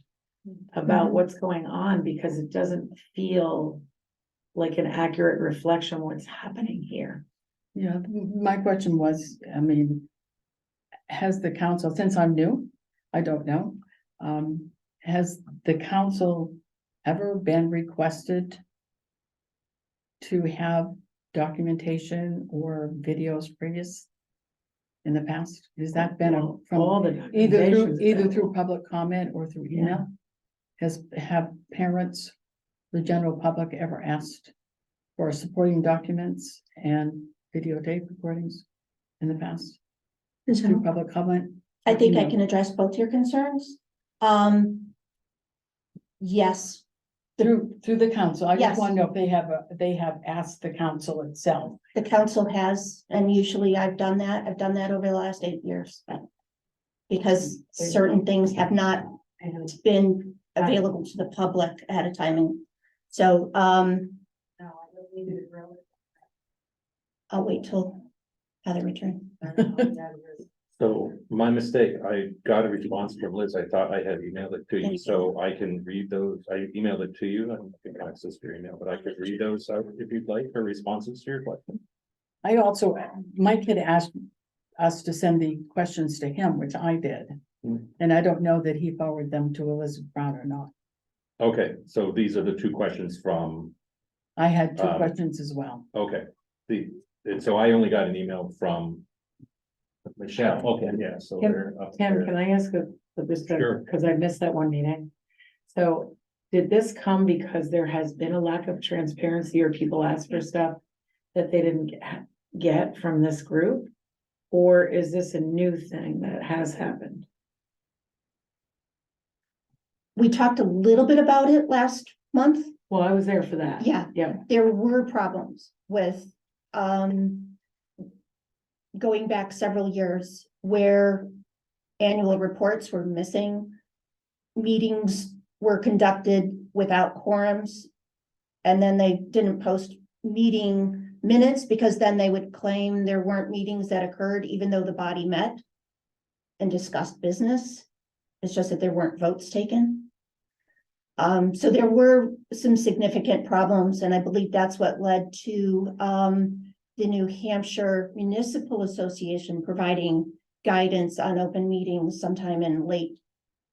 about Mhm. what's going on because it doesn't feel like an accurate reflection of what's happening here. Yeah, my question was, I mean, has the council, since I'm new, I don't know, has the council ever been requested to have documentation or videos previous in the past? Has that been Well, from all the either documentation's through available. public comment or through Yeah. email? Have parents, the general public ever asked for supporting documents and videotape recordings in the past through public comment? I think I Email? can address both your concerns. Yes, Through the council, I Yes. just want to know if they have asked the council itself. the council has, and usually I've done that over the last 8 years. Because certain things have not been available to the public ahead of time, and so, I'll wait till Heather return. So my mistake, I got a response from Liz. I thought I had emailed it to you, Thank you. so I can read those. I emailed it to you. I don't think I accessed your email, but I could read those out if you'd like, for responses to your question. I also, Mike had asked us to send the questions to him, which I did. Hmm. And I don't know that he forwarded them to Elizabeth Brown or not. Okay, so these are the two questions from, I had two Um, questions as well. okay, and so I only got an email from Michelle. Okay, yeah, so Tim- they're up Tim, there. can I ask Sure. because I missed that one meeting. So did this come because there has been a lack of transparency or people ask for stuff that they didn't get from this group? Or is this a new thing that has happened? We talked a little bit about it last month. Well, I was there for that. Yeah. Yeah, There were problems with, going back several years where annual reports were missing. Meetings were conducted without quorums. And then they didn't post meeting minutes because then they would claim there weren't meetings that occurred even though the body met and discussed business. It's just that there weren't votes taken. So there were some significant problems, and I believe that's what led to the New Hampshire Municipal Association providing guidance on open meetings sometime in late,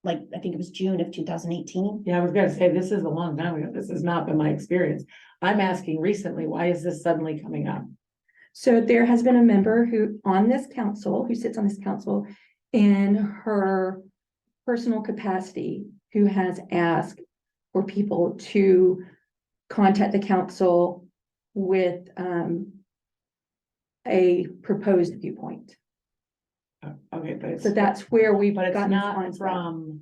like, I think it was June of 2018. yeah, I was gonna say, this is a long time ago. This has not been my experience. I'm asking recently, why is this suddenly coming up? So there has been a member who sits on this council in her personal capacity, who has asked for people to contact the council with a proposed viewpoint. Okay, but it's. So that's where we've But it's gotten not response from. from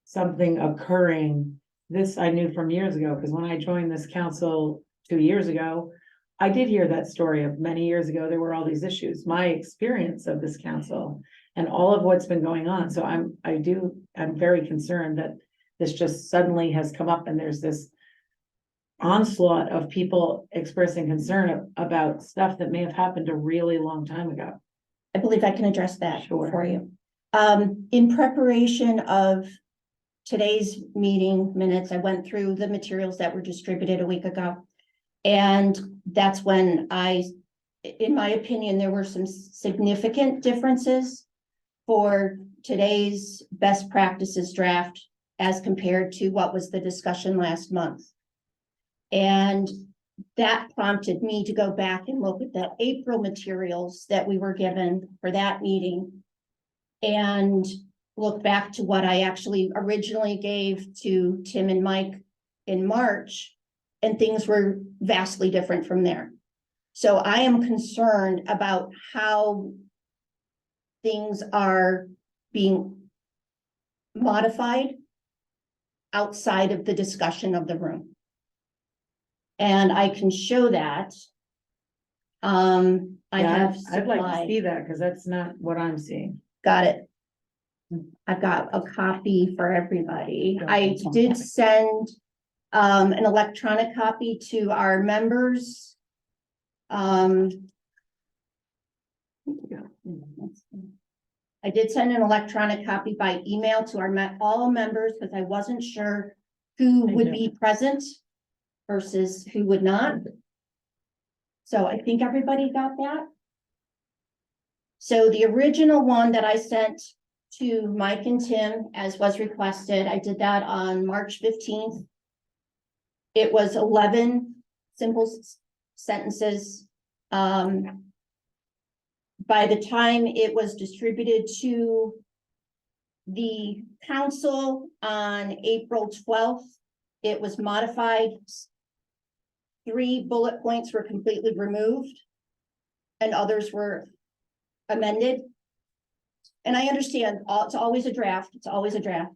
something occurring. This I knew from years ago, because when I joined this council 2 years ago, I did hear that story of many years ago, there were all these issues. My experience of this council and all of what's been going on. So I'm very concerned that this just suddenly has come up and there's this onslaught of people expressing concern about stuff that may have happened a really long time ago. I believe I can address that Sure. for you. In preparation of today's meeting minutes, I went through the materials that were distributed a week ago. And that's when in my opinion, there were some significant differences for today's best practices draft as compared to what was the discussion last month. And that prompted me to go back and look at the April materials that we were given for that meeting and look back to what I actually originally gave to Tim and Mike in March, and things were vastly different from there. So I am concerned about how things are being modified outside of the discussion of the room. And I can show that. I Yeah, have I'd like to supplied, see that, because that's not what I'm seeing. got it. I've got a copy for everybody. Yeah, I that's one did copy. send an electronic copy to our members. I did send an electronic copy by email to all members, because I wasn't sure who Thank would you. be present versus who would not. So I think everybody got that. So the original one that I sent to Mike and Tim, as was requested, I did that on March 15th. It was 11 simple sentences. By the time it was distributed to the council on April 12th, it was modified. 3 bullet points were completely removed and others were amended. And I understand it's always a draft. It's always a draft.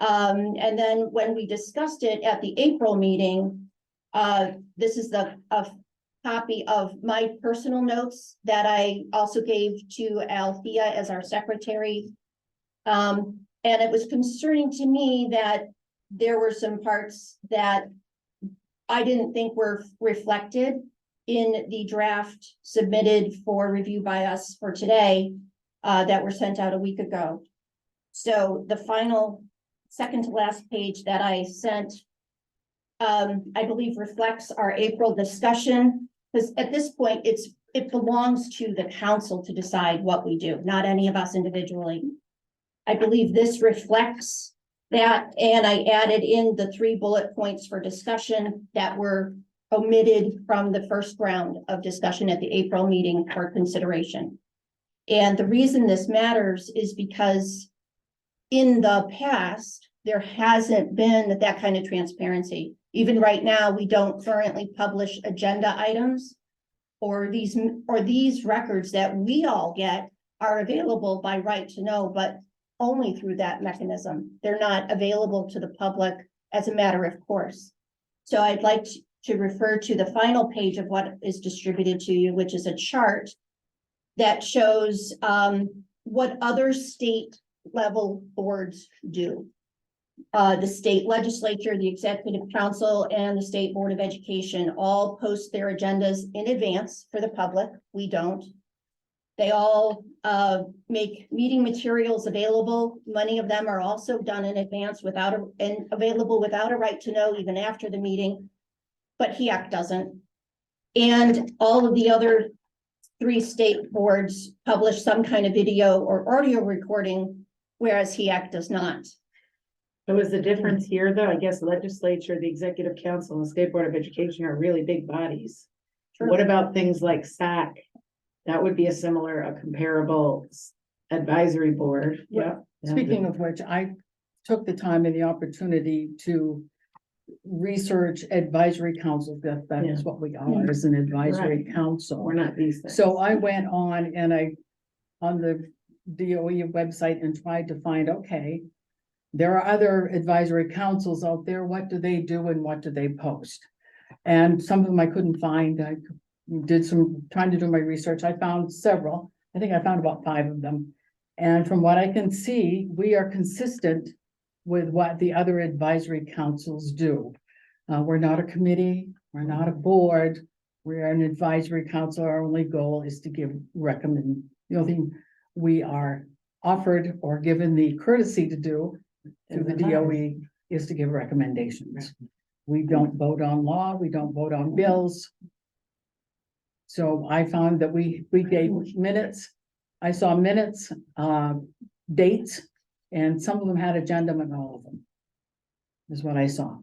And then when we discussed it at the April meeting, this is a copy of my personal notes that I also gave to Althea as our secretary. And it was concerning to me that there were some parts that I didn't think were reflected in the draft submitted for review by us for today, that were sent out a week ago. So the final second to last page that I sent, I believe reflects our April discussion, because at this point, it belongs to the council to decide what we do, not any of us individually. I believe this reflects that, and I added in the 3 bullet points for discussion that were omitted from the first round of discussion at the April meeting for consideration. And the reason this matters is because in the past, there hasn't been that kind of transparency. Even right now, we don't currently publish agenda items, or these records that we all get are available by right to know, but only through that mechanism. They're not available to the public as a matter of course. So I'd like to refer to the final page of what is distributed to you, which is a chart that shows what other state level boards do. The state legislature, the executive council, and the state board of education all post their agendas in advance for the public. We don't. They all make meeting materials available. Many of them are also done in advance and available without a right to know even after the meeting, but HEAC doesn't. And all of the other 3 state boards publish some kind of video or audio recording, whereas HEAC does not. So is the difference here, though? I guess legislature, the executive council, and the state board of education are really big bodies. True. What about things like SAC? That would be a comparable advisory board. Yeah. Speaking of which, I took the time and the opportunity to research advisory councils. That is what we are, as an advisory council. We're not these things. So I went on and on the DOE website and tried to find, okay, there are other advisory councils out there. What do they do and what do they post? And some of them I couldn't find. I did trying to do my research. I found several. I think I found about 5 of them. And from what I can see, we are consistent with what the other advisory councils do. We're not a committee. We're not a board. We're an advisory council. Our only goal is to recommend. The only thing we are offered or given the courtesy to do through the DOE is to give recommendations. We don't vote on law. We don't vote on bills. So I found that we gave minutes. I saw minutes, dates, and some of them had agenda, and all of them is what I saw.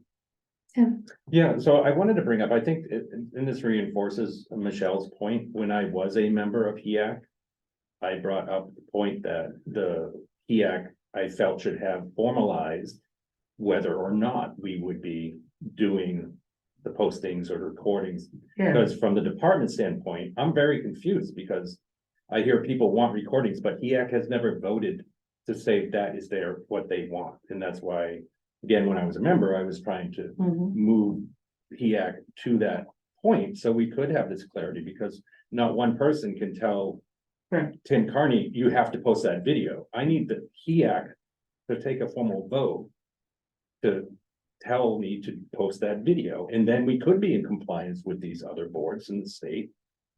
Yeah, so I wanted to bring up, I think, and this reinforces Michelle's point. When I was a member of HEAC, I brought up the point that the HEAC, I felt, should have formalized whether or not we would be doing the postings or recordings. Yeah, Because from the department standpoint, I'm very confused because I hear people want recordings, but HEAC has never voted to say that is what they want. And that's why, again, when I was a member, I was trying to mhm, move HEAC to that point, so we could have this clarity, because not one person can tell right, Tim Carney, you have to post that video. I need the HEAC to take a formal vote to tell me to post that video, and then we could be in compliance with these other boards in the state.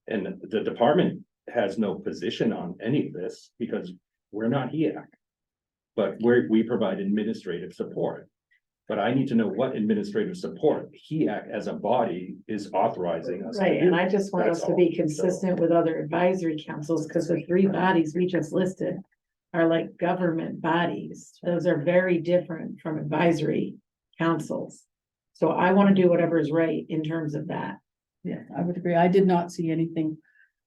And the department has no position on any of this because we're not HEAC. But we provide administrative support. But I need to know what administrative support HEAC as a body is authorizing us. to right, do. and I just want us That's to all. be So- consistent with other advisory councils, because the three bodies we just listed are like government bodies. Those are very different from advisory councils. So I want to do whatever is right in terms of that. Yeah, I would agree. I did not see anything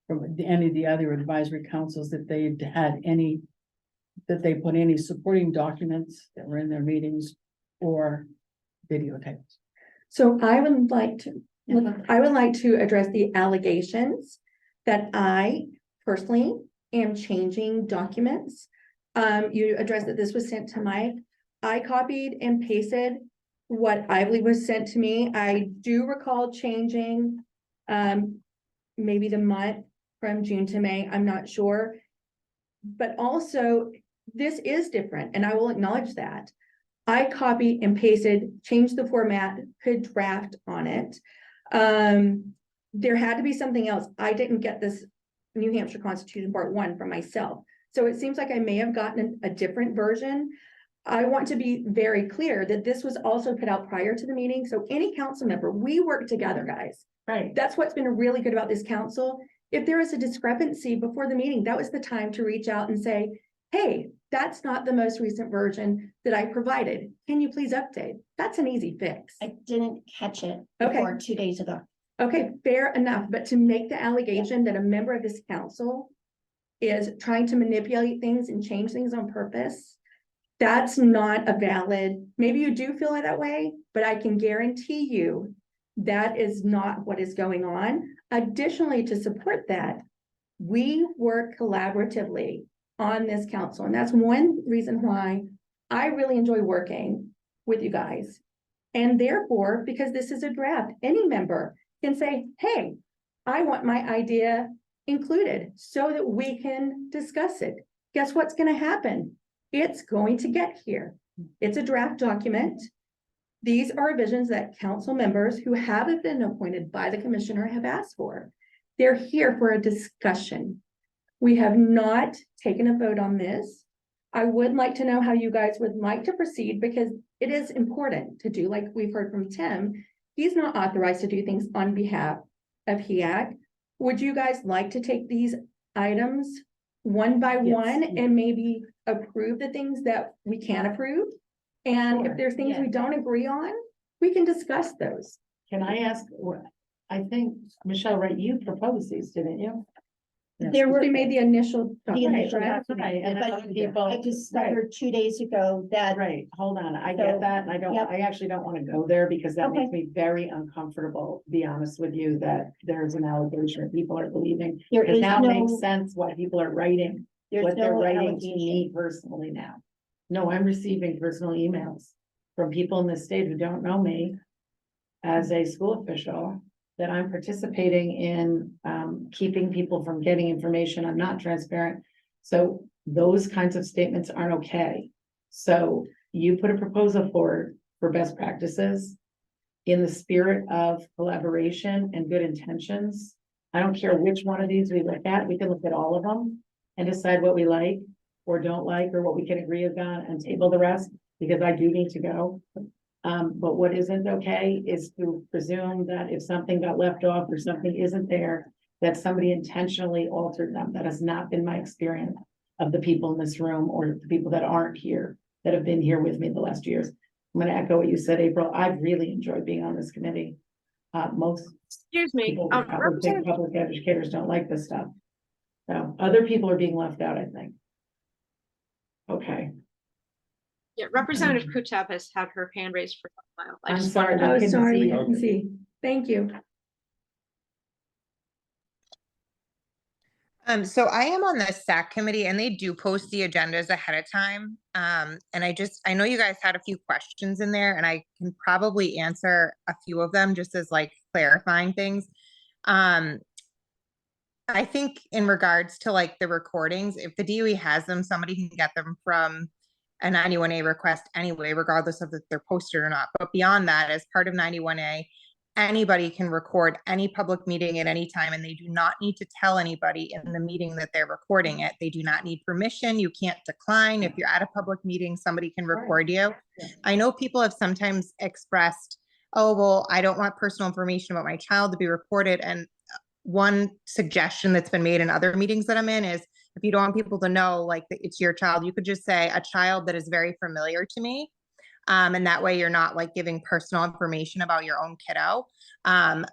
from any of the other advisory councils that they had any, that they put any supporting documents that were in their meetings or videotapes. So I would like to address the allegations that I personally am changing documents. You addressed that this was sent to Mike. I copied and pasted what I believe was sent to me. I do recall changing maybe the month from June to May, I'm not sure. But also, this is different, and I will acknowledge that. I copied and pasted, changed the format, put draft on it. There had to be something else. I didn't get this New Hampshire Constitution Part 1 from myself. So it seems like I may have gotten a different version. I want to be very clear that this was also put out prior to the meeting. So any council member, we work together, guys. Right. That's what's been really good about this council. If there is a discrepancy before the meeting, that was the time to reach out and say, hey, that's not the most recent version that I provided. Can you please update? That's an easy fix. I didn't catch it Okay. before 2 days ago. Okay, fair enough, but to make the allegation that a member of this council is trying to manipulate things and change things on purpose, that's not a valid, maybe you do feel it that way, but I can guarantee you that is not what is going on. Additionally, to support that, we work collaboratively on this council, and that's one reason why I really enjoy working with you guys. And therefore, because this is a draft, any member can say, hey, I want my idea included so that we can discuss it. Guess what's going to happen? It's going to get here. It's a draft document. These are revisions that council members who haven't been appointed by the commissioner have asked for. They're here for a discussion. We have not taken a vote on this. I would like to know how you guys would like to proceed, because it is important to do, like we've heard from Tim. He's not authorized to do things on behalf of HEAC. Would you guys like to take these items one by Yes, one yeah. and maybe approve the things that we can approve? And Sure, if there's things we yes. don't agree on, we can discuss those. Can I ask, I think, Michelle, right, you proposed these, didn't you? There were We made the initial. the document, initial right? document, Right, and but other people- I discovered 2 days ago that Right, hold on, I So, get that, and yep. I actually don't wanna go there, because that Okay. makes me very uncomfortable, to be honest with you, that there's an allegation that people are believing. there Because is now it makes no, sense what people are writing, there's what they're no writing to allegation. me personally now. No, I'm receiving personal emails from people in the state who don't know me as a school official, that I'm participating in, keeping people from getting information. I'm not transparent. So those kinds of statements aren't okay. So you put a proposal forward for best practices in the spirit of collaboration and good intentions. I don't care which one of these we look at. We can look at all of them and decide what we like or don't like, or what we can agree on, and table the rest, because I do need to go. But what isn't okay is to presume that if something got left off or something isn't there, that somebody intentionally altered them. That has not been my experience of the people in this room, or the people that aren't here, that have been here with me the last years. I'm gonna echo what you said, April. I've really enjoyed being on this committee. Most Excuse me, people who probably think public educators don't like this stuff. So other people are being left out, I think. Okay, yeah, Representative Kutab has had her hand raised for a while. I I'm just sorry. wanted to- Oh, couldn't sorry, see we you. didn't see. Thank you. So I am on the SAC committee and they do post the agendas ahead of time. And I know you guys had a few questions in there and I can probably answer a few of them just as like clarifying things. I think in regards to like the recordings, if the DOE has them, somebody can get them from a 91A request anyway, regardless of if they're posted or not. But beyond that, as part of 91A, anybody can record any public meeting at any time, and they do not need to tell anybody in the meeting that they're recording it. They do not need permission. You can't decline. If you're at a public meeting, somebody can record you. I know people have sometimes expressed, oh, well, I don't want personal information about my child to be recorded. And one suggestion that's been made in other meetings that I'm in is if you don't want people to know like that it's your child, you could just say a child that is very familiar to me. And that way you're not like giving personal information about your own kiddo. And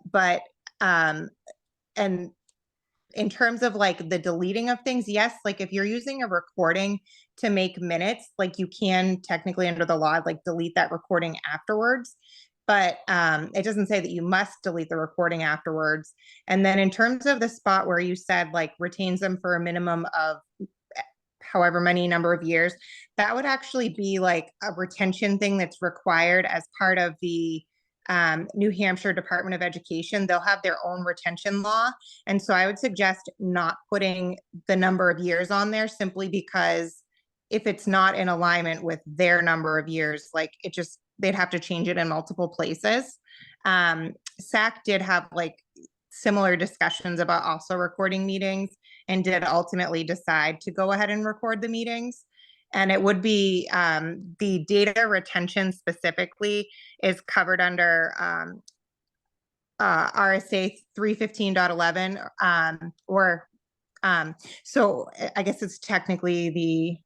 in terms of like the deleting of things, yes, like if you're using a recording to make minutes, like you can technically under the law, like delete that recording afterwards. But it doesn't say that you must delete the recording afterwards. And then in terms of the spot where you said like retains them for a minimum of however many number of years, that would actually be like a retention thing that's required as part of the New Hampshire Department of Education. They'll have their own retention law. And so I would suggest not putting the number of years on there simply because if it's not in alignment with their number of years, like it just, they'd have to change it in multiple places. SAC did have like similar discussions about also recording meetings and did ultimately decide to go ahead and record the meetings. And it would be the data retention specifically is covered under RSA 315.11 so I guess it's technically the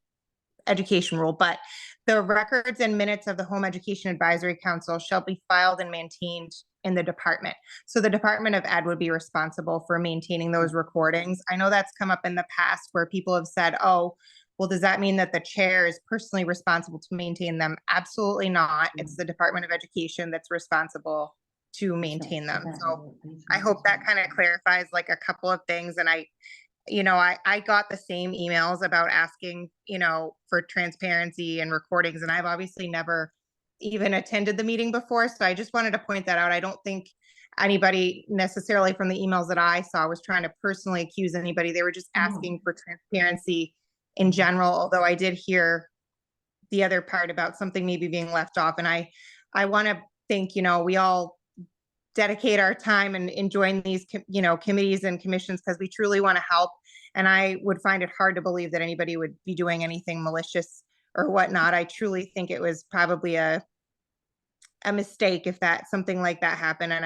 education rule, but the records and minutes of the Home Education Advisory Council shall be filed and maintained in the department. So the Department of Ed would be responsible for maintaining those recordings. I know that's come up in the past where people have said, oh, well, does that mean that the chair is personally responsible to maintain them? Absolutely not. It's the Department of Education that's responsible to maintain them. So I hope that kind of clarifies like a couple of things. And I got the same emails about asking, for transparency and recordings, and I've obviously never even attended the meeting before. So I just wanted to point that out. I don't think anybody necessarily from the emails that I saw was trying to personally accuse anybody. They were just asking for transparency in general, although I did hear the other part about something maybe being left off. And I want to think, we all dedicate our time and join these, committees and commissions because we truly want to help. And I would find it hard to believe that anybody would be doing anything malicious or whatnot. I truly think it was probably a mistake if something like that happened. And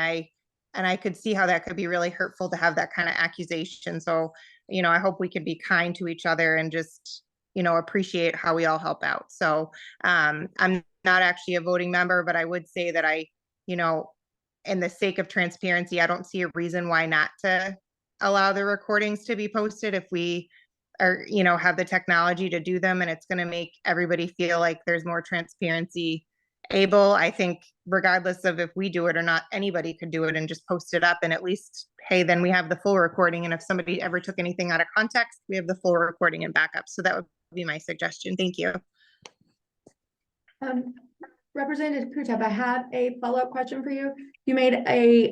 I could see how that could be really hurtful to have that kind of accusation. So, I hope we can be kind to each other and just, appreciate how we all help out. So I'm not actually a voting member, but I would say that in the sake of transparency, I don't see a reason why not to allow the recordings to be posted if we are, have the technology to do them and it's going to make everybody feel like there's more transparency able. I think regardless of if we do it or not, anybody could do it and just post it up and at least, hey, then we have the full recording. And if somebody ever took anything out of context, we have the full recording and backup. So that would be my suggestion. Thank you. Representative Kutep, I have a follow-up question for you. You made a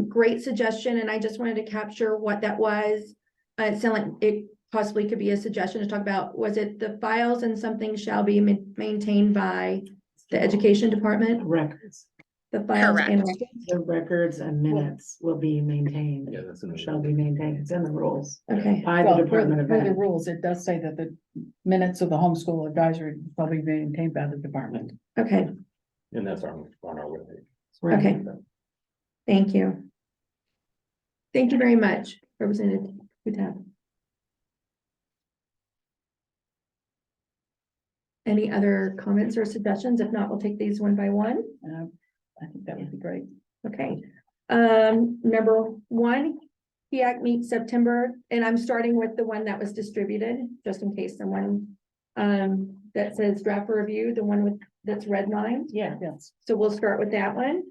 great suggestion and I just wanted to capture what that was. It sounded like it possibly could be a suggestion to talk about, was it the files and something shall be maintained by the education department? Records, The files and Correct. records? the records and minutes will be maintained. Yeah, that's in the- Shall be maintained. It's in the rules Okay, by the Well, Department of per the Ed. rules, it does say that the minutes of the homeschool advisory will be maintained by the department. okay, And that's on our webpage. Right. okay. Thank you. Thank you very much, Representative Kutep. Any other comments or suggestions? If not, we'll take these one by one. I think that would be great. Okay. Number one, HEAC meets September, and I'm starting with the one that was distributed, just in case someone that says draft for review, the one that's redlined. Yeah, yes. So we'll start with that one.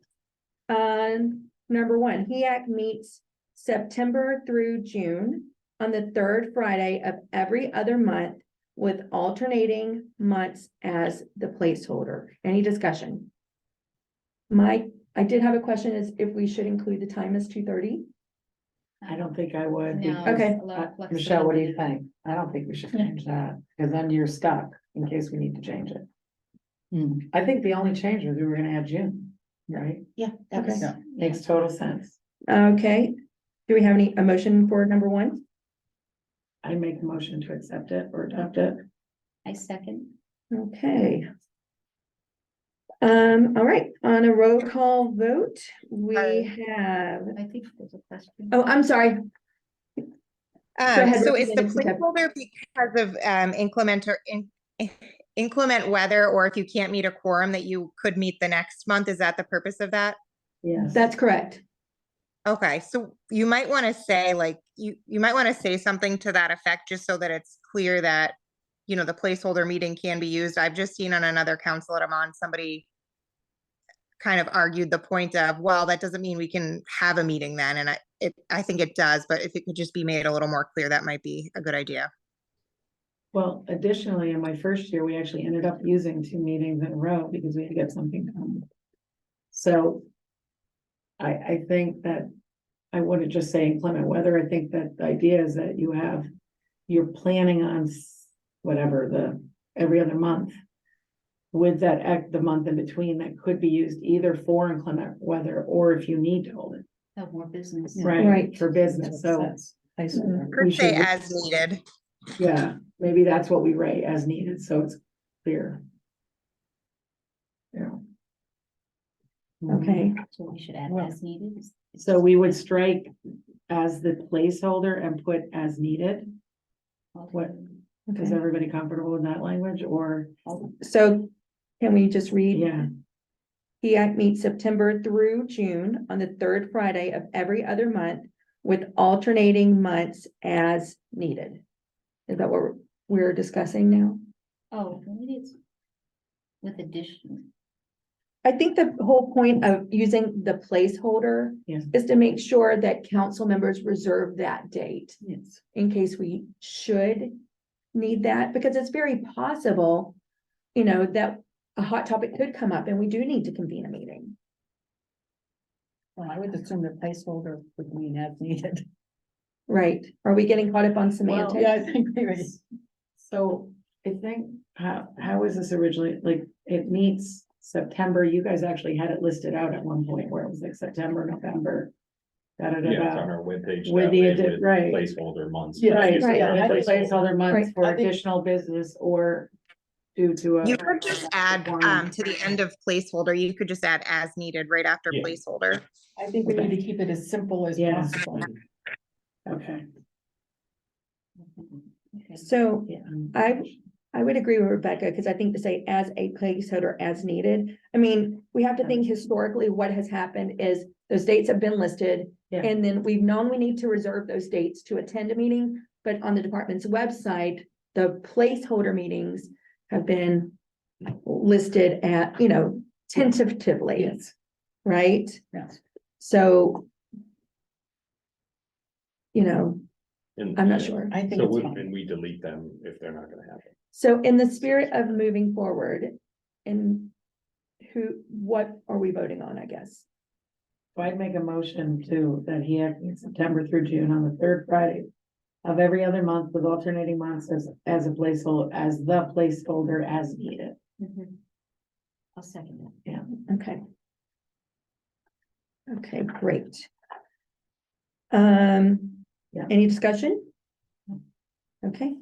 number one, HEAC meets September through June on the third Friday of every other month with alternating months as the placeholder. Any discussion? I did have a question, is if we should include the time as 2:30? I don't think I would. No, because- Okay. a lot of Michelle, what do you flexibility. think? I don't think we should change that, because then you're stuck in case we need to change it. Hmm. I think the only change was we were gonna have June, right? Yeah, that was, Yeah. Makes total sense. Okay, do we have a motion for number one? I make a motion to accept it or adopt it. I second. Okay. All right, on a roll call vote, we have, I think there's a question. oh, I'm sorry. Go ahead, So is the Representative Sutep. placeholder because of inclement weather, or if you can't meet a quorum that you could meet the next month? Is that the purpose of that? Yes. That's correct. Okay, so you might want to say like, you might want to say something to that effect, just so that it's clear that, you know, the placeholder meeting can be used. I've just seen on another council that I'm on, somebody kind of argued the point of, well, that doesn't mean we can have a meeting then, and I think it does, but if it could just be made a little more clear, that might be a good idea. Well, additionally, in my first year, we actually ended up using 2 meetings in a row because we had to get something done. So I think that I wouldn't just say inclement weather. I think that the idea is that you're planning on whatever, every other month. With the month in between that could be used either for inclement weather or if you need to hold it, Have more business. Right. for business. So, Placeholder. Could We say should- as needed. yeah, maybe that's what we write as needed, so it's clear. Yeah, Okay, So we should add Well, as needed. so we would strike as the placeholder and put as needed. What, is okay. everybody comfortable with that language or, So can we just read? yeah, HEAC meets September through June on the third Friday of every other month with alternating months as needed. Is that what we're discussing now? Oh, maybe it's with addition. I think the whole point of using the placeholder yes, is to make sure that council members reserve that date yes. in case we should need that, because it's very possible, you know, that a hot topic could come up and we do need to convene a meeting. Well, I would assume the placeholder would mean as needed. Right? Are we getting caught up on semantics? Yeah, I think maybe. So I think, how is this originally, like, it meets September, you guys actually had it listed out at one point where it was like September, November. Yeah, it's on Da-da-da-da. our webpage. With that the way, addi- right. Placeholder months. Yeah, Right, Just right, the yeah, placeholder. placeholder months Right. for I think- additional business or due to a. You could just add, to the end of placeholder, you could just add as needed right after Yeah. placeholder. I think we need to keep it as simple as Yeah. possible. Okay. Okay. So Yeah. I would agree with Rebecca, because I think to say as a placeholder as needed, I mean, we have to think historically what has happened is those dates have been listed. Yeah. And then we've known we need to reserve those dates to attend a meeting, but on the department's website, the placeholder meetings have been listed at, you know, tentatively, Yes, right? Yes. So, you know, And- I'm not sure. I think So it's would, fine. and we delete them if they're not gonna happen. So in the spirit of moving forward, and what are we voting on, I guess? so I'd make a motion to, that he acts September through June on the third Friday of every other month with alternating months as a placeholder, as the placeholder as needed. Mhm. I'll second that. Okay. Okay, great. Yeah. Any discussion? Okay,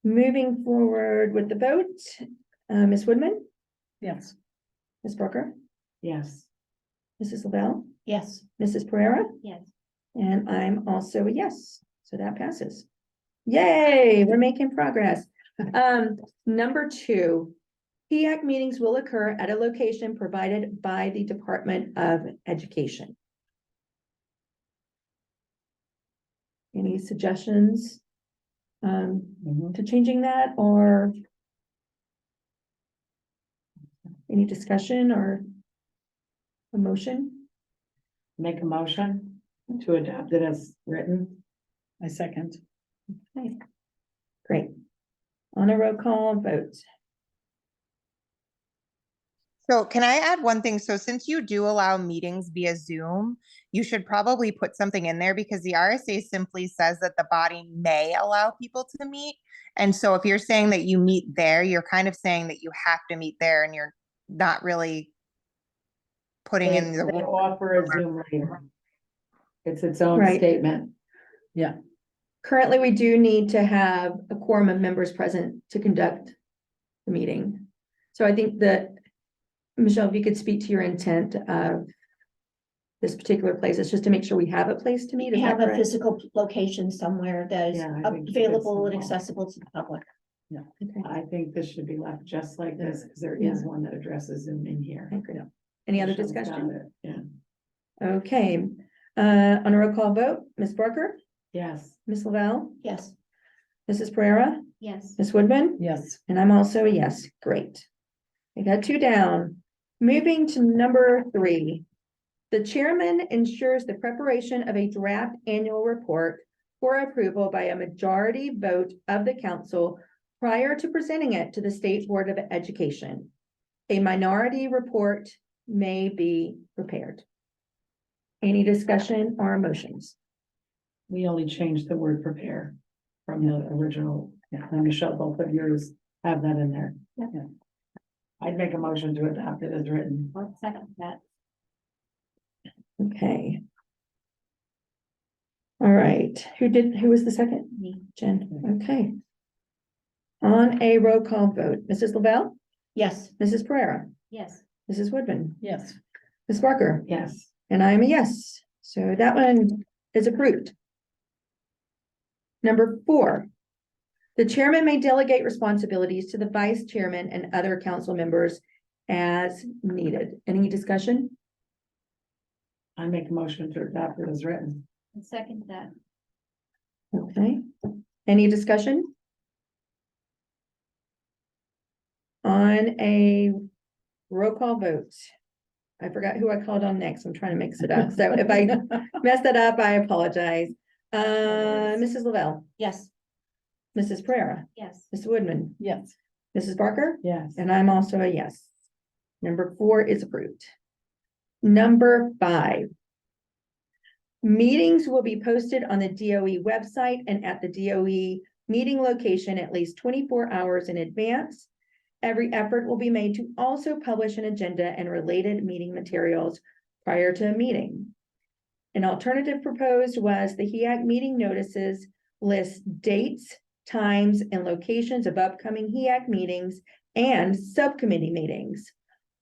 moving forward with the vote, Ms. Woodman, Yes. Ms. Brooker, Yes, Mrs. Lavelle, yes, Mrs. Pereira, Yes. and I'm also a yes, so that passes. Yay, we're making progress. Number 2, HEAC meetings will occur at a location provided by the Department of Education. Any suggestions to changing that, or any discussion or a motion? make a motion to adopt it as written. I second. Great. On a roll call vote. So can I add one thing? So since you do allow meetings via Zoom, you should probably put something in there because the RSA simply says that the body may allow people to meet. And so if you're saying that you meet there, you're kind of saying that you have to meet there and you're not really putting in the They rule. offer a Zoom later. It's its own Right. statement. Yeah, Currently, we do need to have a quorum of members present to conduct the meeting. So I think that, Michelle, if you could speak to your intent of this particular place, it's just to make sure we have a place to meet. We Is that have a correct? physical location somewhere that is Yeah, I think it's available and small. accessible to the public. Okay. I think this should be left just like this, because there is one that addresses Zoom in here. Okay, great. Any other Michelle's got discussion? it, Yeah, Okay, on a roll call vote, Ms. Barker, yes, Ms. Lavelle, Yes, Mrs. Pereira, Yes. Ms. Woodman? yes. And I'm also a yes, great. I got 2 down. Moving to number 3. The chairman ensures the preparation of a draft annual report for approval by a majority vote of the council prior to presenting it to the State Board of Education. A minority report may be prepared. Any discussion or motions? we only changed the word prepare from the original. Yeah, and Michelle, both of yours have that in there. Yeah. I'd make a motion to adopt it as written. I'll second that. Okay. All right, who was the second? Me. Jen, okay. On a roll call vote, Mrs. Lavelle, yes, Mrs. Pereira, Yes. Mrs. Woodman, Yes, Ms. Barker, Yes, and I am a yes. So that one is approved. Number 4. The chairman may delegate responsibilities to the vice chairman and other council members as needed. Any discussion? I make a motion to adopt it as written. I'll second that. Okay, any discussion? On a roll call vote. I forgot who I called on next. I'm trying to mix it up. So if I mess that up, I apologize. Mrs. Lavelle, yes, Mrs. Pereira, Yes. Ms. Woodman, yes. Mrs. Barker, Yes, and I'm also a yes. Number 4 is approved. Number 5. Meetings will be posted on the DOE website and at the DOE meeting location at least 24 hours in advance. Every effort will be made to also publish an agenda and related meeting materials prior to a meeting. An alternative proposed was the HEAC meeting notices list dates, times, and locations of upcoming HEAC meetings and subcommittee meetings.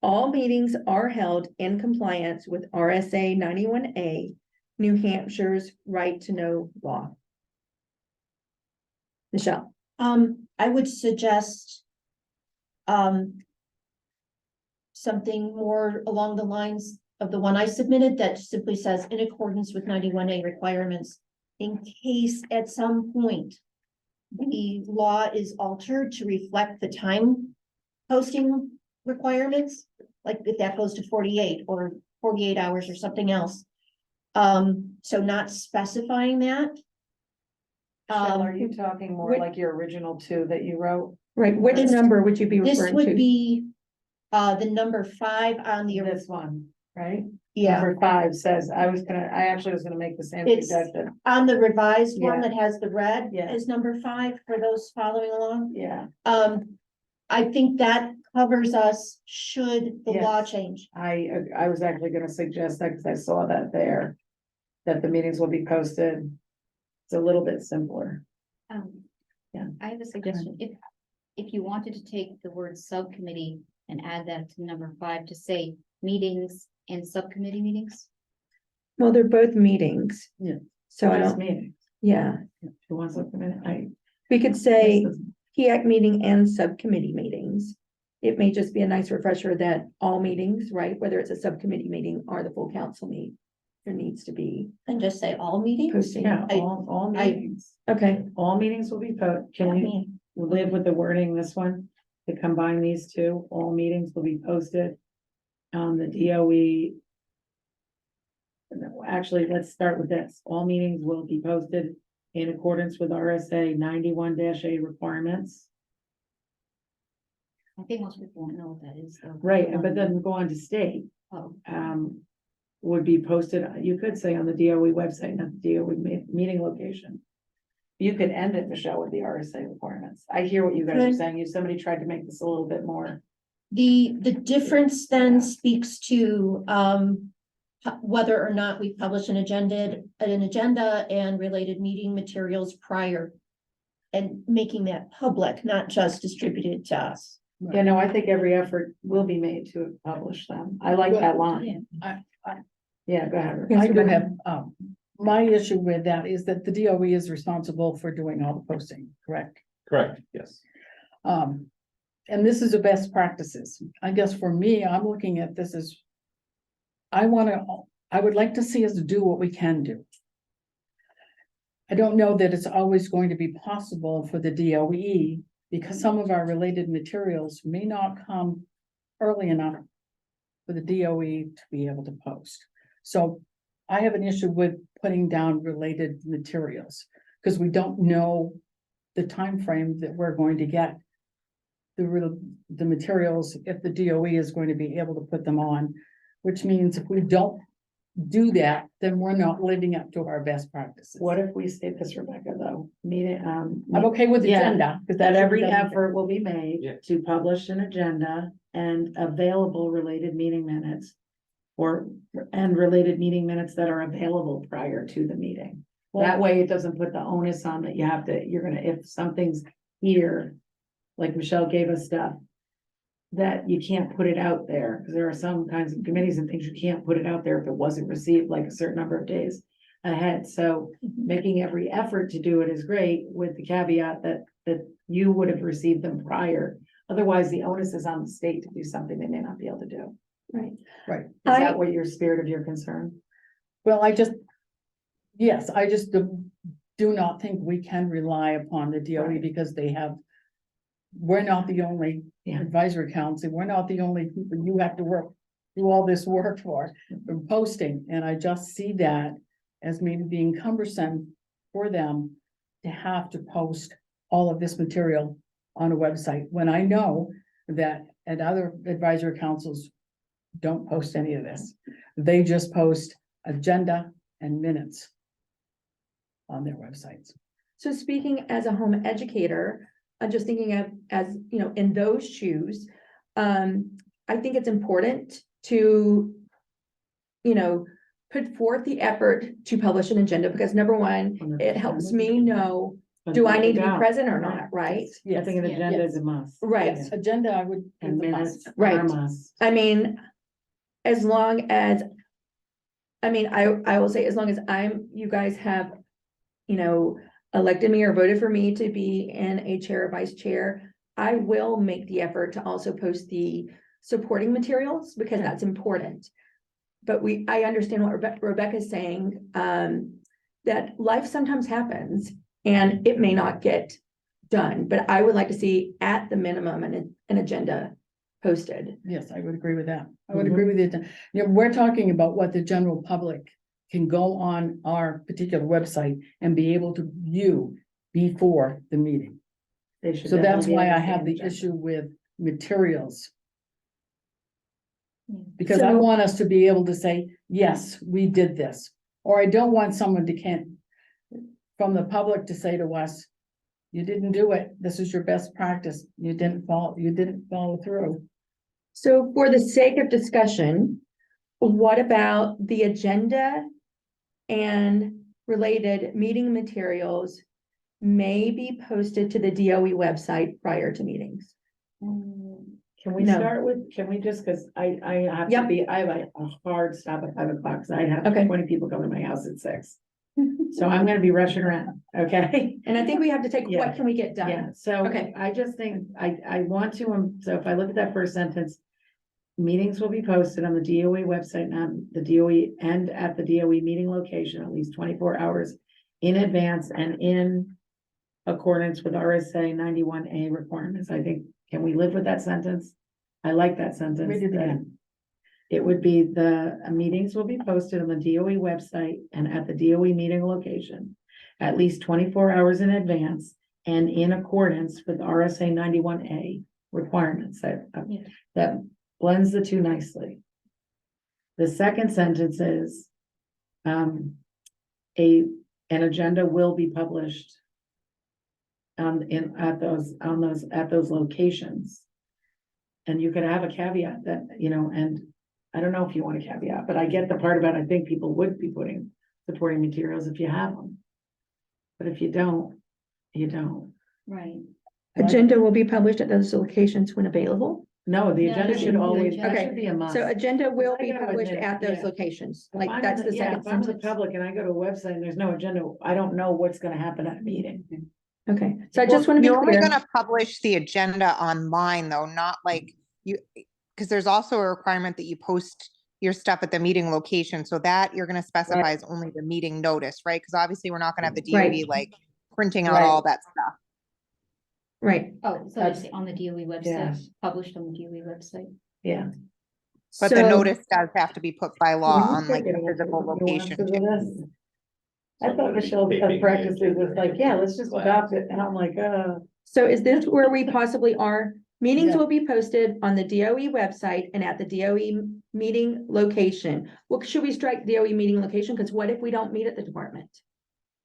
All meetings are held in compliance with RSA 91A, New Hampshire's right to know law. Michelle, I would suggest something more along the lines of the one I submitted that simply says in accordance with 91A requirements. In case at some point the law is altered to reflect the time posting requirements, like if that goes to 48 or 48 hours or something else. So not specifying that. Michelle, are you talking more would- like your original 2 that you wrote? right, which This- number would you be This referring would to? be the number 5 on the, This one, right? yeah, Number 5 says, I actually was gonna make the same It's- suggestion. on the revised one Yeah. that has the red Yeah. is number 5 for those following along. Yeah, I think that covers us should the law Yes. change. I was actually gonna suggest that because I saw that there. That the meetings will be posted. It's a little bit simpler. Yeah. I have a suggestion. If you wanted to take the word subcommittee and add that to number 5 to say meetings and subcommittee meetings. Well, they're both meetings. Yeah. So I Just don't, meetings. yeah, Who wants to look a minute? we could say HEAC meeting and subcommittee meetings. It may just be a nice refresher that all meetings, right, whether it's a subcommittee meeting or the full council meet, there needs to be And just say all meetings. posting. Yeah, I- all meetings. Okay, All meetings will be can we live with the wording this one? To combine these 2, all meetings will be posted on the DOE Actually, let's start with this. All meetings will be posted in accordance with RSA 91-A requirements. I think most people won't know what that is, though. Right, but then go on to state, Oh, would be posted, you could say on the DOE website, not the DOE meeting location. You could end it, Michelle, with the RSA requirements. I hear what you guys are Okay. saying. Somebody tried to make this a little bit more. The difference then speaks to, whether or not we publish an agenda and related meeting materials prior. And making that public, not just distributed to us. Yeah, no, I think every effort will be made to publish them. I like that line. Yeah, go ahead. I do have, my issue with that is that the DOE is responsible for doing all the posting, correct? Correct, yes. And this is the best practices. I guess for me, I'm looking at this as. I would like to see us do what we can do. I don't know that it's always going to be possible for the DOE because some of our related materials may not come early enough for the DOE to be able to post. So I have an issue with putting down related materials because we don't know the time frame that we're going to get the materials if the DOE is going to be able to put them on, which means if we don't do that, then we're not living up to our best practices. What if we state this, Rebecca, though? Meeting, I'm okay with the Yeah, agenda. Because that every effort will be Yeah. made to publish an agenda and available related meeting minutes. And related meeting minutes that are available prior to the meeting. That way it doesn't put the onus on that if something's here, like Michelle gave us stuff. That you can't put it out there, because there are some kinds of committees and things you can't put it out there if it wasn't received like a certain number of days ahead. So making every effort to do it is great with the caveat that you would have received them prior. Otherwise, the onus is on the state to do something they may not be able to do. Right. Right. Is that what your spirit of your concern? Well, I just do not think we can rely upon the DOE Right. because we're not the only Yeah. advisory council. We're not the only people you have to do all this work for posting. And I just see that as maybe being cumbersome for them to have to post all of this material on a website when I know that at other advisory councils don't post any of this. They just post agenda and minutes on their websites. So speaking as a home educator, I'm just thinking of as, in those shoes. I think it's important to, put forth the effort to publish an agenda because number one, it helps me know, do I need to be present or not, right? I think an Yes. agenda is a must. Right. Yes, agenda, I would. And is a must. minutes are a Right. must. I mean, as long as, I will say, as long as you guys have, elected me or voted for me to be in a chair or vice chair, I will make the effort to also post the supporting materials because that's important. But I understand what Rebecca's saying, that life sometimes happens and it may not get done, but I would like to see at the minimum an agenda posted. Yes, I would agree with that. I would agree with you. We're talking about what the general public can go on our particular website and be able to view before the meeting. They should So that's definitely be why able I to see have an the agenda. issue with materials. Yeah. Because I So- want us to be able to say, yes, we did this. Or I don't want someone from the public to say to us, you didn't do it. This is your best practice. You didn't follow through. So for the sake of discussion, what about the agenda and related meeting materials may be posted to the DOE website prior to meetings? Can we No. start with, cause I have to Yep. I have a hard stop at 5 o'clock, so I have Okay. 20 people come to my house at 6. So I'm gonna be rushing around, okay? And I think we have to take, Yeah. what can we get Yeah, done? so Okay. I just think, I want to, so if I look at that first sentence. Meetings will be posted on the DOE website and on the DOE and at the DOE meeting location at least 24 hours in advance and in accordance with RSA 91A requirements. I think, can we live with that sentence? I like that sentence. Read it again. It would be the meetings will be posted on the DOE website and at the DOE meeting location at least 24 hours in advance and in accordance with RSA 91A requirements. Yeah. That blends the two nicely. The second sentence is an agenda will be published at those locations. And you could have a caveat that, and I don't know if you want a caveat, but I get the part about, I think people would be putting supporting materials if you have them. But if you don't, you don't. Right. Agenda will be published at those locations when available. No, the No, agenda the should always, agenda- that should be a must. So agenda will be I gotta published admit, at those yeah. locations, If like I'm that's in the second if I'm the sentence. public and I go to a website and there's no agenda, I don't know what's gonna happen at a meeting. Okay, so I just want to be You're only clear. gonna publish the agenda online though, not like you, because there's also a requirement that you post your stuff at the meeting location, so that you're gonna specify is only the meeting notice, right? Because obviously we're not gonna have the Right. DOE like printing out all that stuff. Right. Oh, so it's on the DOE website, Yes. published on the DOE website. Yeah. But the So- notice does have to be put by law Can you on like take the it physical into location. nuances of this? I thought Michelle practices was like, yeah, let's just adopt it, and I'm like, So is this where we possibly are? Meetings Yeah. will be posted on the DOE website and at the DOE meeting location. Well, should we strike DOE meeting location? Because what if we don't meet at the department?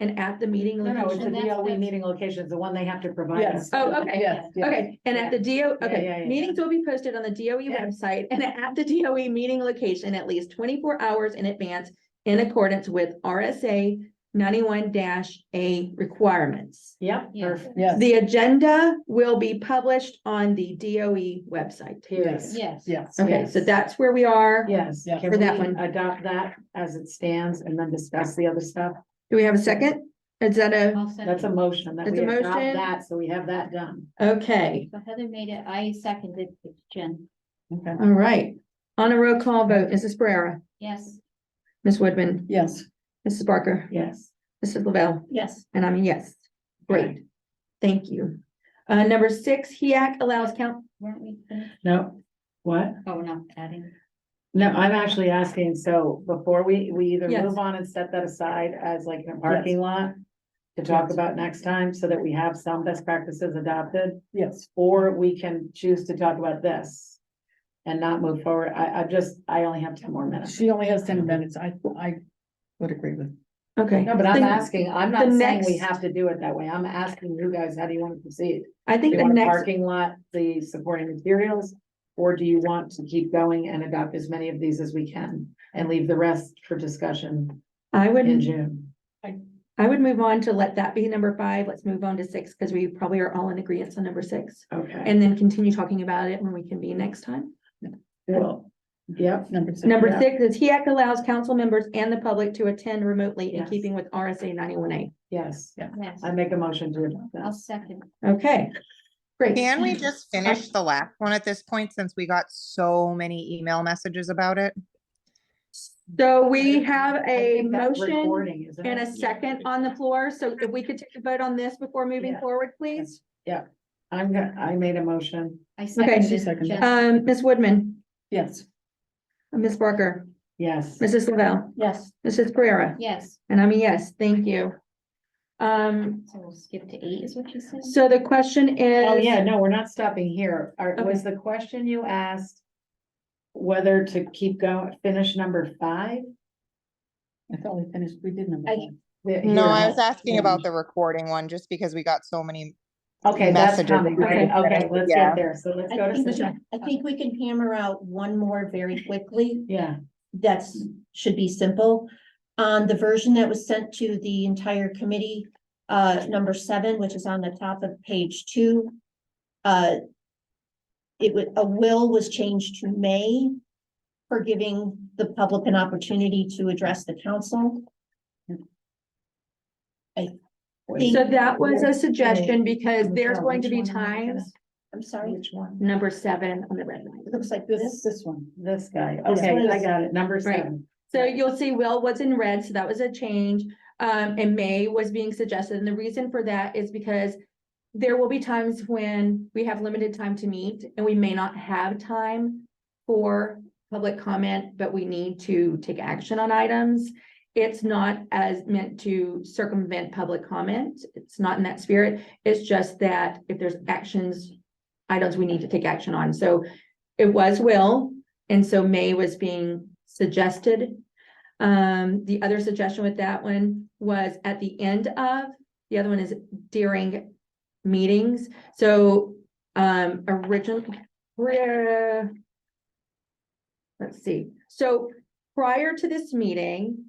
And at the meeting no, it's location? the that's- DOE meeting location, it's the one they have to provide Yes. us. Oh, okay. Yes, yes. Okay, and at the DO, Yeah, okay, yeah. meetings will be posted on the DOE Yeah. website and at the DOE meeting location at least 24 hours in advance in accordance with RSA 91-A requirements. Yep, Yeah. perfect. Yes, The agenda will be published on the DOE website. Period. yes, Yes. yes. Okay, so Yes. that's where we are. Yes, Yeah. can For we that one. adopt that as it stands and then discuss the other stuff? Do we have a second? Is that I'll That's a second. motion that That's we a adopt motion. that, so we have that done. okay? So Heather made it, I seconded it, Jen. Okay. All right. On a roll call vote, Mrs. Pereira, Yes. Ms. Woodman, Yes, Mrs. Barker, Yes. Mrs. Lavelle, Yes, and I'm a yes. Great. Thank you. Number 6, HEAC allows count. Weren't we finished? No, what? Oh, we're not adding. No, I'm actually asking, so before we either Yes. move on and set that aside as like a parking lot to talk Yes. about next time, so that we have some best practices adopted, yes. or we can choose to talk about this and not move forward. I only have 10 more minutes. She only has 10 minutes. I would agree with. Okay. No, but I'm The- asking, I'm the not saying we next- have to do it that way. I'm asking you guys, how do you want to proceed? I Do think you the want a next, parking lot, the supporting materials? Or do you want to keep going and adopt as many of these as we can and leave the rest for discussion I in would, June? I would move on to let that be number 5. Let's move on to 6 because we probably are all in agreement on number 6. Okay, And then continue talking about it when we can be next time. well, yep, Number 6. Number Yeah. 6 is HEAC allows council members and the public to attend remotely in Yes. keeping with RSA 91A. yes, Yes. I make a motion to adopt I'll that. second. Okay. Great. Can we just finish the last one at this point, since we got so many email messages about it? So we have I a think that's motion recording, isn't and a it? second on the floor. So if we could take a vote on this before moving Yeah. forward, please. I made a motion, I Okay. seconded. She seconded. Jen. Ms. Woodman, Yes, Ms. Barker, yes. Mrs. Lavelle, yes. Mrs. Pereira, Yes, and I'm a yes, thank you. so we'll skip to 8 is what you said? So the question is. Oh, yeah, no, we're not stopping here. Was the question you asked whether to keep going, finish number 5? I thought we finished, we did number I- 5. No, I was asking about the recording one, just because we got so many. Okay, that's messages. coming, right? Okay. Okay, let's Yeah. get there. So let's I go to think, 6. I think we can hammer out one more very quickly. Yeah, That's, should be simple. On the version that was sent to the entire committee, number 7, which is on the top of page 2. A will was changed to may for giving the public an opportunity to address the council. So that was a suggestion because there's going to be Which one am I looking times, I'm sorry, which one? number 7 on the red line. it looks like this. This one. This guy. This Okay, one I is- got it. Number Right. 7. So you'll see Will was in red, so that was a change. And May was being suggested. And the reason for that is because there will be times when we have limited time to meet and we may not have time for public comment, but we need to take action on items. It's not as meant to circumvent public comment. It's not in that spirit. It's just that if there's items we need to take action on. So it was Will, and so May was being suggested. The other suggestion with that one was at the end of, the other one is during meetings. So, let's see. So prior to this meeting,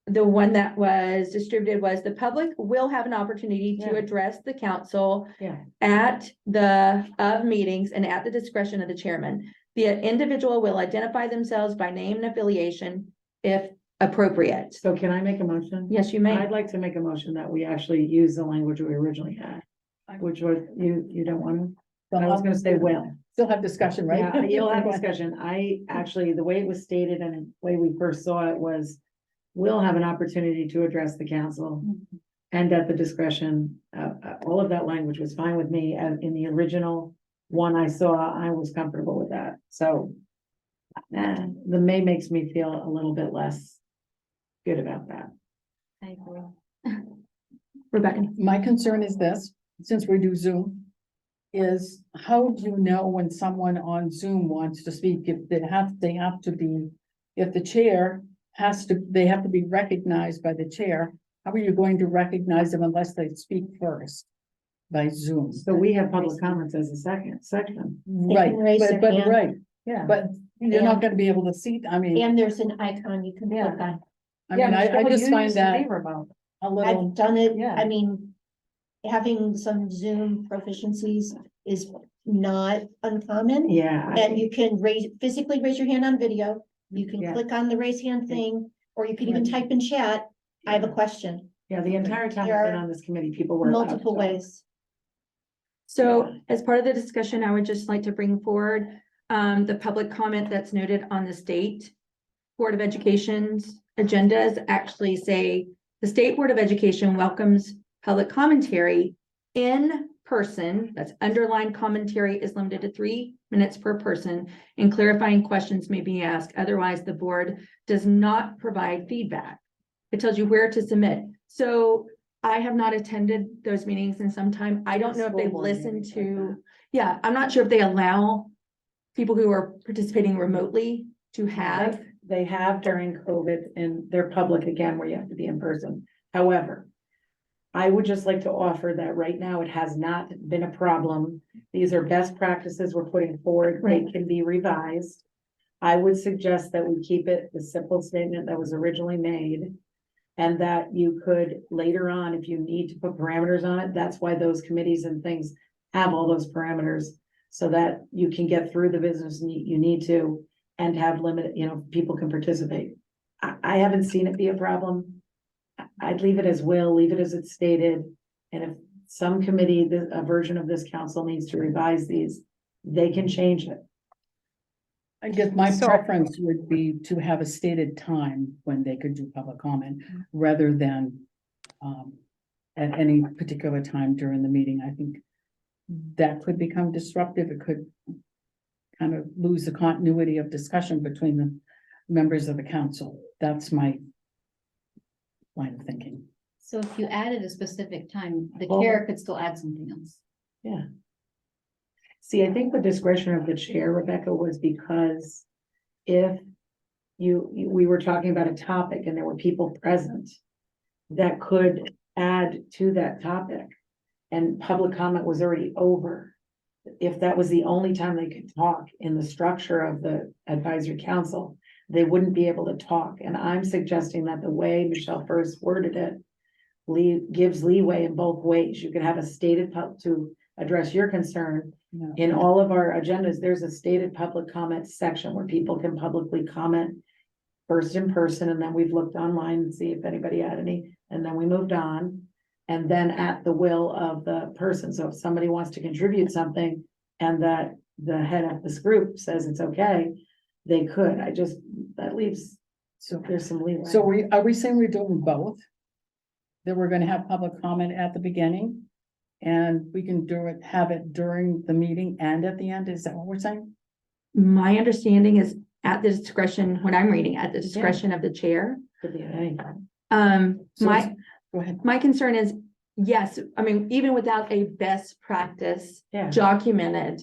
the one that was distributed was the public will have an opportunity to Yeah. address the council Yeah. at the meetings and at the discretion of the chairman. The individual will identify themselves by name and affiliation if appropriate. So can I make a motion? Yes, you may. I'd like to make a motion that we actually use the language we originally had, which was, you don't want to? I was gonna say will. Still have discussion, right? Yeah, you'll have discussion. I actually, the way it was stated and the way we first saw it was, we'll have an opportunity to address the council. And at the discretion, all of that language was fine with me. And in the original one I saw, I was comfortable with that. So the May makes me feel a little bit less good about that. I agree. Rebecca. My concern is this, since we do Zoom, is how do you know when someone on Zoom wants to speak? If they have to be, if the chair they have to be recognized by the chair. How are you going to recognize them unless they speak first by Zoom? So we have public comments as a second section. Right, raise their but, hand. right, Yeah. but you're not gonna be able to see, I mean, And there's an icon you can click on. I just find that a little, I've done it, Yeah. I mean, having some Zoom proficiencies is not uncommon. Yeah. And you can physically raise your hand on video, you can Yeah. click on the raise hand thing, or you can even Right. type in chat, I have a question, Yeah, the entire time There I've been are on this committee, people were. allowed to multiple talk. ways. So as part of the discussion, I would just like to bring forward the public comment that's noted on the state Board of Education's agendas actually say the State Board of Education welcomes public commentary in person. That's underlined commentary is limited to 3 minutes per person and clarifying questions may be asked. Otherwise, the board does not provide feedback. It tells you where to submit. So I have not attended those meetings in some time. I don't know if they've School board listened meetings like to, that. yeah, I'm not sure if they allow people who are participating remotely to have. They have during COVID and they're public again where you have to be in person. However, I would just like to offer that right now, it has not been a problem. These are best practices we're putting forward. They can be revised. I would suggest that we keep it the simple statement that was originally made. And that you could later on, if you need to put parameters on it, that's why those committees and things have all those parameters. So that you can get through the business you need to and have limited, people can participate. I haven't seen it be a problem. I'd leave it as will, leave it as it's stated. And if some committee, a version of this council needs to revise these, they can change it. I guess my So- preference would be to have a stated time when they could do public comment rather than at any particular time during the meeting. I think that could become disruptive. It could kind of lose the continuity of discussion between the members of the council. That's my line of thinking. So if you added a specific time, the Well- chair could still add something else. Yeah. See, I think the discretion of the chair, Rebecca, was because if we were talking about a topic and there were people present that could add to that topic and public comment was already over. If that was the only time they could talk in the structure of the advisory council, they wouldn't be able to talk. And I'm suggesting that the way Michelle first worded it gives leeway in both ways. You can have a stated to address your concern. Yeah. In all of our agendas, there's a stated public comment section where people can publicly comment first in person, and then we've looked online and see if anybody had any, and then we moved on. And then at the will of the person. So if somebody wants to contribute something and that the head of this group says it's okay, they could. That leaves, So, there's some leeway. so are we saying we're doing both? That we're gonna have public comment at the beginning? And we can have it during the meeting and at the end? Is that what we're saying? My understanding is at the discretion, when I'm reading, at the discretion of the chair. Could be at any time. So My, it's- Go ahead. my concern is, yes, I mean, even without a best practice Yeah. documented,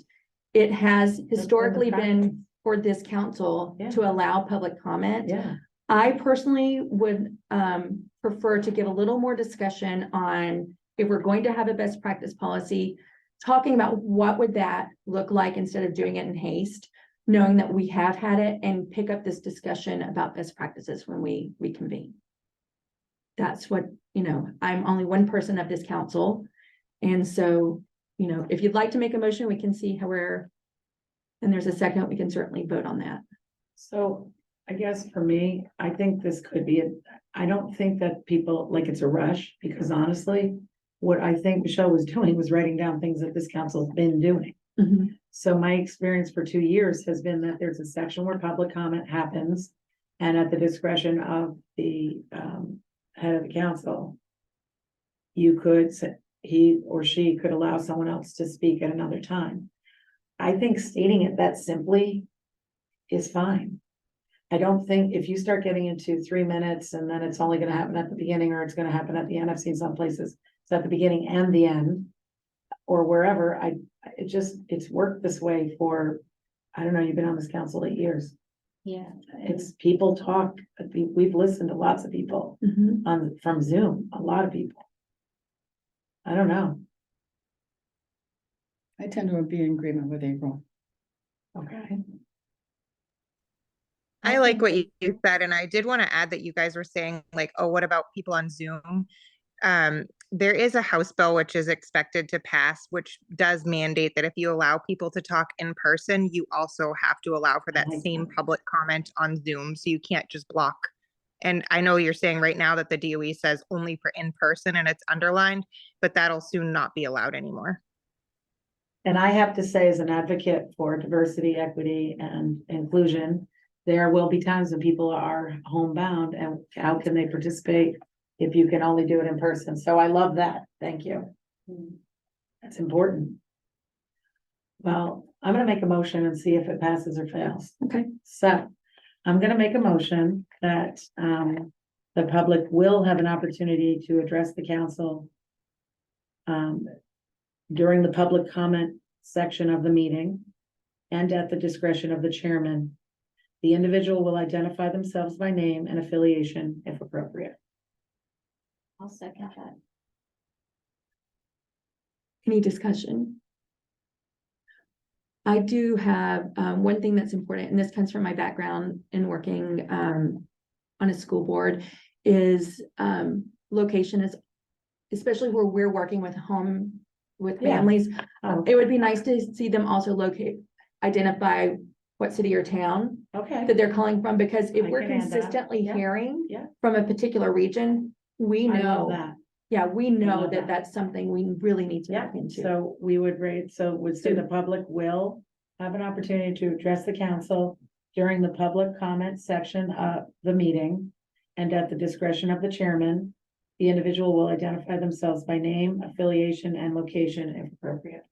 it has historically been practice. for this council Yeah. to allow public comment. Yeah, I personally would prefer to give a little more discussion on if we're going to have a best practice policy, talking about what would that look like instead of doing it in haste, knowing that we have had it, and pick up this discussion about best practices when we reconvene. That's what, I'm only one person of this council. And so, if you'd like to make a motion, we can see how and there's a second, we can certainly vote on that. so I guess for me, I think this could be, I don't think that people, like it's a rush, because honestly, what I think Michelle was doing was writing down things that this council's been doing. So my experience for 2 years has been that there's a section where public comment happens, and at the discretion of the head of the council, you could say, he or she could allow someone else to speak at another time. I think stating it that simply is fine. I don't think if you start getting into 3 minutes and then it's only gonna happen at the beginning or it's gonna happen at the end, I've seen some places, it's at the beginning and the end. Or wherever, it's worked this way for, I don't know, you've been on this council 8 years. Yeah. It's people talk, we've listened to lots of people from Zoom, a lot of people. I don't know, I tend to be in agreement with April. okay, I like what you said, and I did want to add that you guys were saying like, oh, what about people on Zoom? There is a House bill which is expected to pass, which does mandate that if you allow people to talk in person, you also have to allow for that like same that. public comment on Zoom. So you can't just block. And I know you're saying right now that the DOE says only for in person and it's underlined, but that'll soon not be allowed anymore. And I have to say, as an advocate for diversity, equity, and inclusion, there will be times when people are homebound, and how can they participate if you can only do it in person? So I love that. Thank you. That's important. Well, I'm gonna make a motion and see if it passes or fails. Okay. So I'm gonna make a motion that the public will have an opportunity to address the council during the public comment section of the meeting and at the discretion of the chairman. The individual will identify themselves by name and affiliation if appropriate. I'll second that. Any discussion? I do have one thing that's important, and this comes from my background in working on a school board, is location is, especially where we're working with Yeah. families. Oh, It would be nice to see them also identify what city or town okay. that they're calling from, because if I we're can add that. consistently Yeah. hearing Yeah. from a particular region, we I love know, that. yeah, we know love that that. that's something we really need to Yeah, look into. so we would rate, so would say the public will have an opportunity to address the council during the public comment section of the meeting. And at the discretion of the chairman, the individual will identify themselves by name, affiliation, and location if appropriate.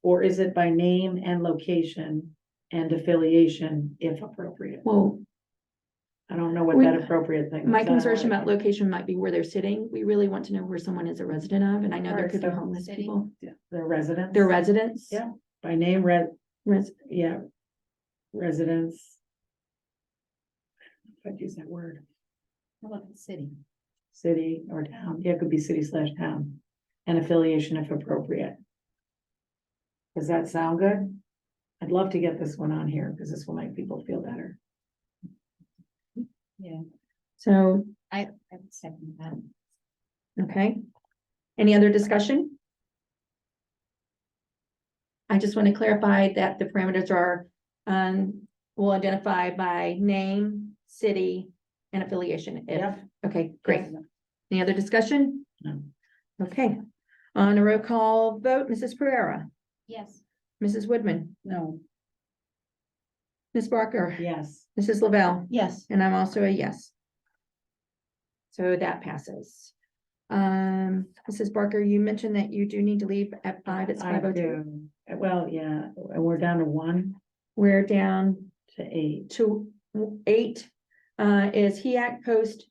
Or is it by name and location and affiliation if appropriate? Well, I don't know what We- that appropriate thing. my is. I don't know concern what about location might be where they're sitting. We really want to know where someone is a resident of, and I know there Alright, could be so homeless city. people. Their residents. They're residents. Yeah. By name, yeah, residents. If I'd use that word, How about the city? city or town, yeah, it could be city/town, and affiliation if appropriate. Does that sound good? I'd love to get this one on here, because this will make people feel better. Yeah. So, I would second that. okay. Any other discussion? I just want to clarify that the parameters are, will identify by name, city, and affiliation. If, Yep. okay, great. Any other discussion? No. Okay. On a roll call vote, Mrs. Pereira, Yes. Mrs. Woodman, No, Ms. Barker, Yes, Mrs. Lavelle, Yes, and I'm also a yes. So that passes. Mrs. Barker, you mentioned that you do need to leave at 5. It's I 5:02. do. Well, yeah, and we're down to one. We're down To 8. to 8, is HEAC post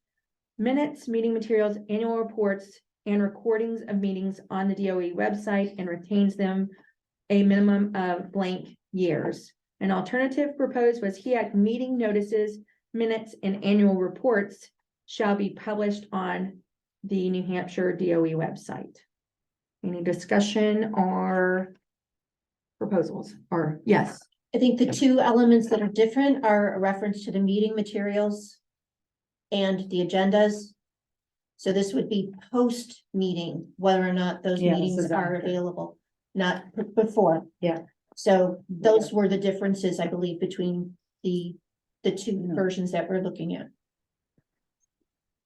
minutes, meeting materials, annual reports, and recordings of meetings on the DOE website and retains them a minimum of blank years. An alternative proposed was HEAC meeting notices, minutes, and annual reports shall be published on the New Hampshire DOE website. Any discussion or proposals, or yes? I think the two elements that are different are a reference to the meeting materials and the agendas. So this would be post-meeting, whether or not those Yeah, this meetings is are after. available, not before. Yeah. So those were the differences, I believe, between the two Yeah. versions that we're looking at.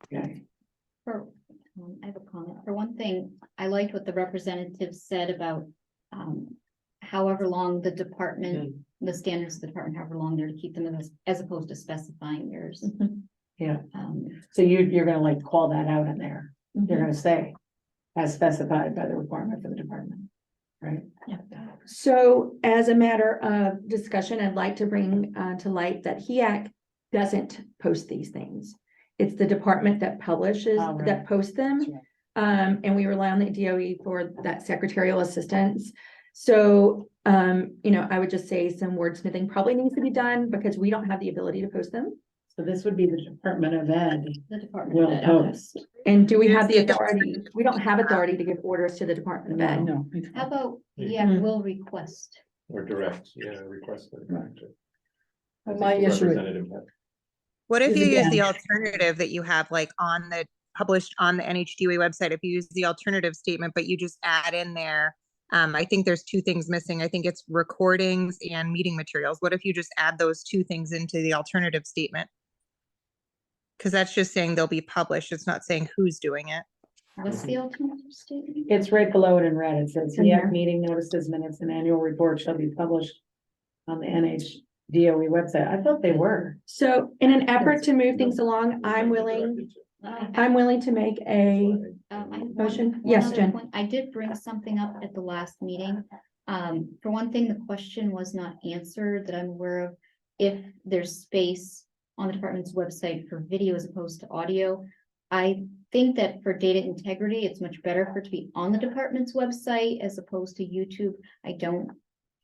Okay. I have a comment. For one thing, I liked what the representative said about, however long the department, the standards of the department, however long they're to keep them as opposed to specifying yours. Yeah. So you're gonna like call that out in there. You're gonna say, as specified by the requirement for the department, right? So as a matter of discussion, I'd like to bring to light that HEAC doesn't post these things. It's the department that publishes, Oh, right. that posts them. That's right. And we rely on the DOE for that secretarial assistance. So, I would just say some wordsmithing probably needs to be done because we don't have the ability to post them. So this would be the Department of Ed The Department of will Ed. post. And do we have the Here's the authority? We don't have authority to give orders to the Department of Ed. No. How about, Yeah. will request? Or direct, request the director. My issue is, Representative. What if Is you use again- the alternative that you have like on the published on the NHDOE website? If you use the alternative statement, but you just add in there, I think there's two things missing. I think it's recordings and meeting materials. What if you just add those two things into the alternative statement? Because that's just saying they'll be published. It's not saying who's doing it. What's the alternative statement? It's right below it in red. It says, in yeah, there. meeting notices, minutes, and annual report shall be published on the NHDOE website. I thought they were. So in an effort to move things along, I'm willing to make a, I have one- Motion? one Yes, other Jen. point. I did bring something up at the last meeting. For one thing, the question was not answered that I'm aware of. If there's space on the department's website for video as opposed to audio. I think that for data integrity, it's much better for it to be on the department's website as opposed to YouTube. I don't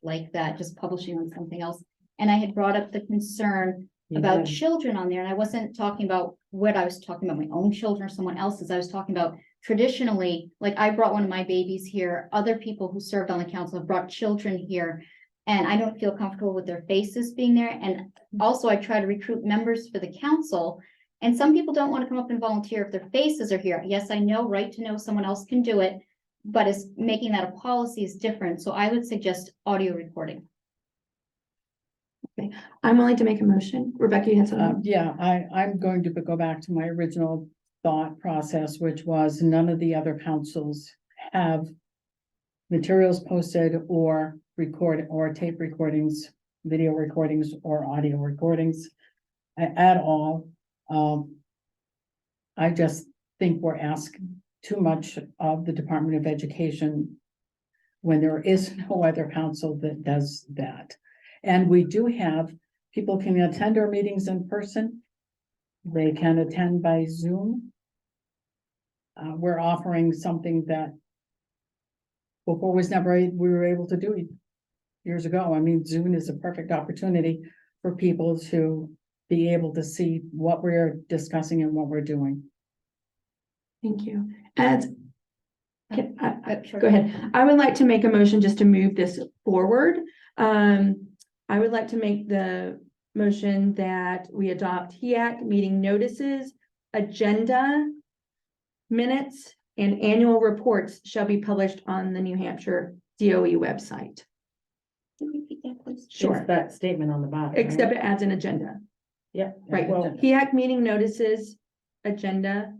like that, just publishing on something else. And I had brought up the concern about children on there, and I wasn't talking about what I was talking about, my own children or someone else's. I was talking about traditionally, like I brought one of my babies here, other people who served on the council have brought children here. And I don't feel comfortable with their faces being there. And also I try to recruit members for the council. And some people don't want to come up and volunteer if their faces are here. Yes, I know, right to know someone else can do it, but it's making that a policy is different. So I would suggest audio recording. I'm willing to make a motion. Rebecca, you had something? yeah, I'm going to go back to my original thought process, which was none of the other councils have materials posted or record or tape recordings, video recordings or audio recordings at all. I just think we're asking too much of the Department of Education when there is no other council that does that. And we do have, people can attend our meetings in person. They can attend by Zoom. We're offering something that before was never, we were able to do years ago. I mean, Zoom is a perfect opportunity for people to be able to see what we're discussing and what we're doing. Thank you. As, Sure. go ahead. I would like to make a motion just to move this forward. I would like to make the motion that we adopt HEAC meeting notices, agenda, minutes, and annual reports shall be published on the New Hampshire DOE website. Can you repeat that, please? Sure. It's that statement on the bottom. right? Except it adds an agenda, Yeah. right? Well, HEAC meeting notices, agenda,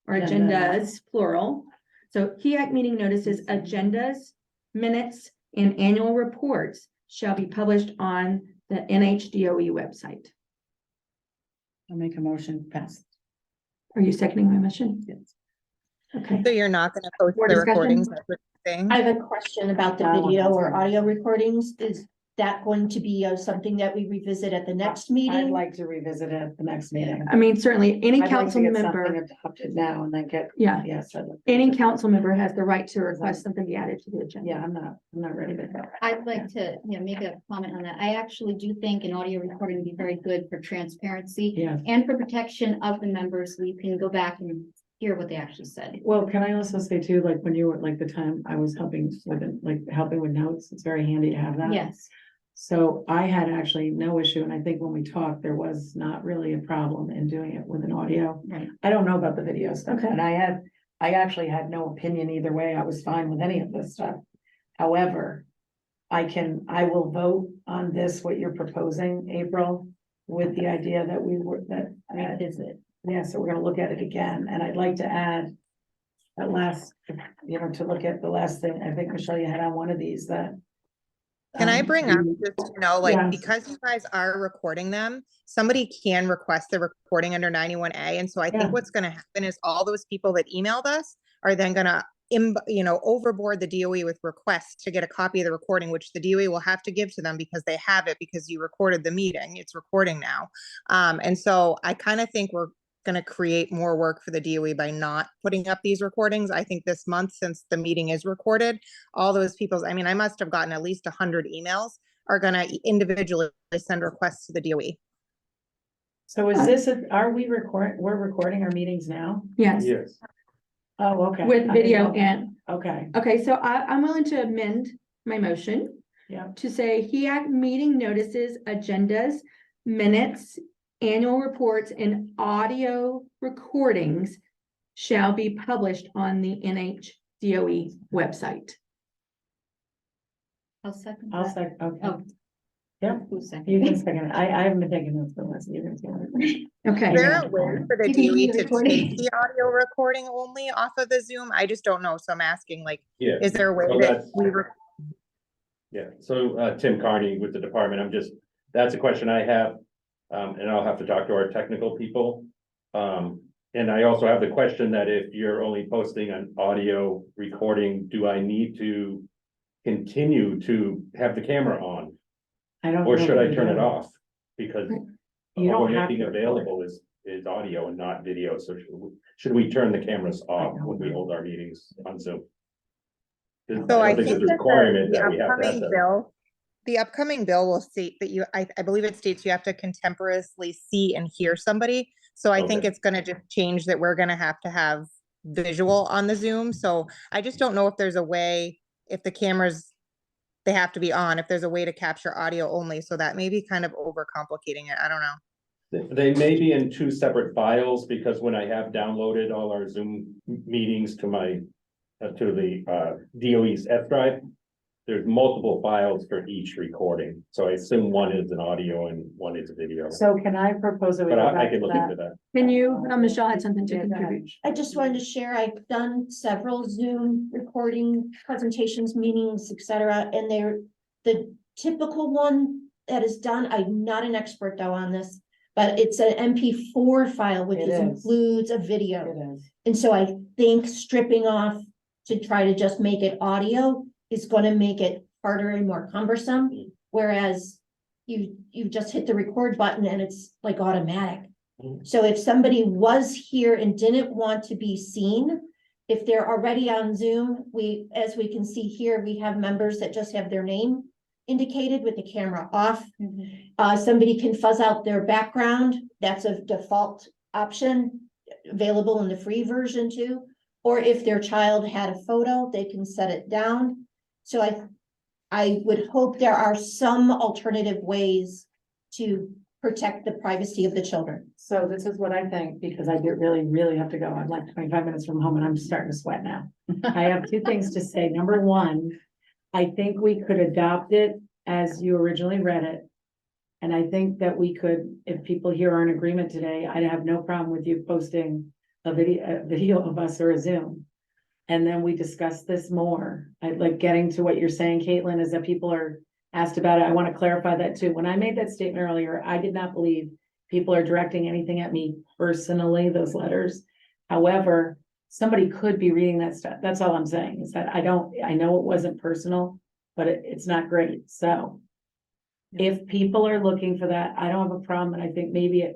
or Agenda. agendas, plural. So HEAC meeting notices, agendas, minutes, and annual reports shall be published on the NHDOE website. I'll make a motion pass. Are you seconding my motion? Yes. Okay. So you're not gonna post More the discussion? recordings, that's what you're saying? I have a question about the I want video that or too. audio recordings. that going to be something that we revisit at the next I'd meeting? like to revisit it at the next meeting. I mean, certainly any I'd like to council get member, something adopted now and then get. yeah, Yes. I'd like to any get- council member has the right to request something be added to the agenda. Yeah, I'm not ready to go. I'd like to, make a comment on that. I actually do think an audio recording would be very good for transparency Yeah. and for protection of the members, so you can go back and hear what they actually said. Well, can I also say too, like when you were, like the time I was helping with it, like helping with notes, it's very handy to have that. Yes, So I had actually no issue, and I think when we talked, there was not really a problem in doing it with an audio. right. I don't know about the video stuff, Okay. and I actually had no opinion either way. I was fine with any of this stuff. However, I will vote on this, what you're proposing, April, with the idea that Revisit. yeah, so we're gonna look at it again, and I'd like to add that last, to look at the last thing, I think, Michelle, you had on one of these that. Can I bring up, you- just to know, like, Yes. because you guys are recording them, somebody can request the recording under 91A. And so I Yeah. think what's gonna happen is all those people that emailed us are then gonna overboard the DOE with requests to get a copy of the recording, which the DOE will have to give to them because they have it, because you recorded the meeting. It's recording now. And so I kind of think we're gonna create more work for the DOE by not putting up these recordings. I think this month, since the meeting is recorded, all those people, I mean, I must have gotten at least 100 emails, are gonna individually send requests to the DOE. So is we're recording our meetings now? Yes, Yes. Oh, okay. with I didn't video know that. and, Okay, okay, so I'm willing to amend my motion yeah, to say HEAC meeting notices, agendas, minutes, annual reports, and audio recordings shall be published on the NHDOE website. I'll second I'll that. second, okay. Oh. Yeah. Who's second? You can second it. I haven't been taking notes for the last year. Okay. Is there a way for the You can DOE see the to recording. take the audio recording only off of the Zoom? I just don't know. So I'm asking, like, Yeah. is there a way So that that's- we Yeah, so Tim Carney with the department, that's a question I have. And I'll have to talk to our technical people. And I also have the question that if you're only posting an audio recording, do I need to continue to have the camera on? I don't. Or know should if I you turn it do. off? Because You what don't we're have making to. available is audio and not video, so should we turn the cameras off don't when we know. hold our meetings on Zoom? I So don't I think think there's a that requirement the that we have to have upcoming that. bill, the upcoming bill will state that I believe it states you have to contemporaneously see and hear somebody. So I think Okay. it's gonna just change that we're gonna have to have visual on the Zoom. So I just don't know if there's a way, if the cameras, they have to be on, if there's a way to capture audio only. So that may be kind of overcomplicating it. I don't know. They may be in two separate files, because when I have downloaded all our Zoom meetings to my, to the DOE's F drive, there's multiple files for each recording, so I assume one is an audio and one is a video. So can I propose that we But go I back can to look that? into that. Can you, Michelle had something to Yeah, go ahead. contribute. I just wanted to share, I've done several Zoom recording presentations, meetings, etc. And they're the typical one that is done. I'm not an expert though on this, but it's an MP4 file, which It is. includes a video. It is. And so I think stripping off to try to just make it audio is gonna make it harder and more cumbersome. Whereas you just hit the record button and it's like automatic. Mhm. So if somebody was here and didn't want to be seen, if they're already on Zoom, as we can see here, we have members that just have their name indicated with the camera off. Somebody can fuzz out their background. That's a default option available in the free version too. Or if their child had a photo, they can set it down. So I would hope there are some alternative ways to protect the privacy of the children. So this is what I think, because I do really, really have to go. I'm like 25 minutes from home and I'm starting to sweat now. I have two things to say. Number one, I think we could adopt it as you originally read it. And I think that we could, if people here are in agreement today, I'd have no problem with you posting a video of us or a Zoom. And then we discuss this more. I'd like getting to what you're saying, Caitlin, is that people are asked about it. I want to clarify that too. When I made that statement earlier, I did not believe people are directing anything at me personally, those letters. However, somebody could be reading that stuff. That's all I'm saying, is that I know it wasn't personal, but it's not great. So If people are looking for that, I don't have a problem, and I think maybe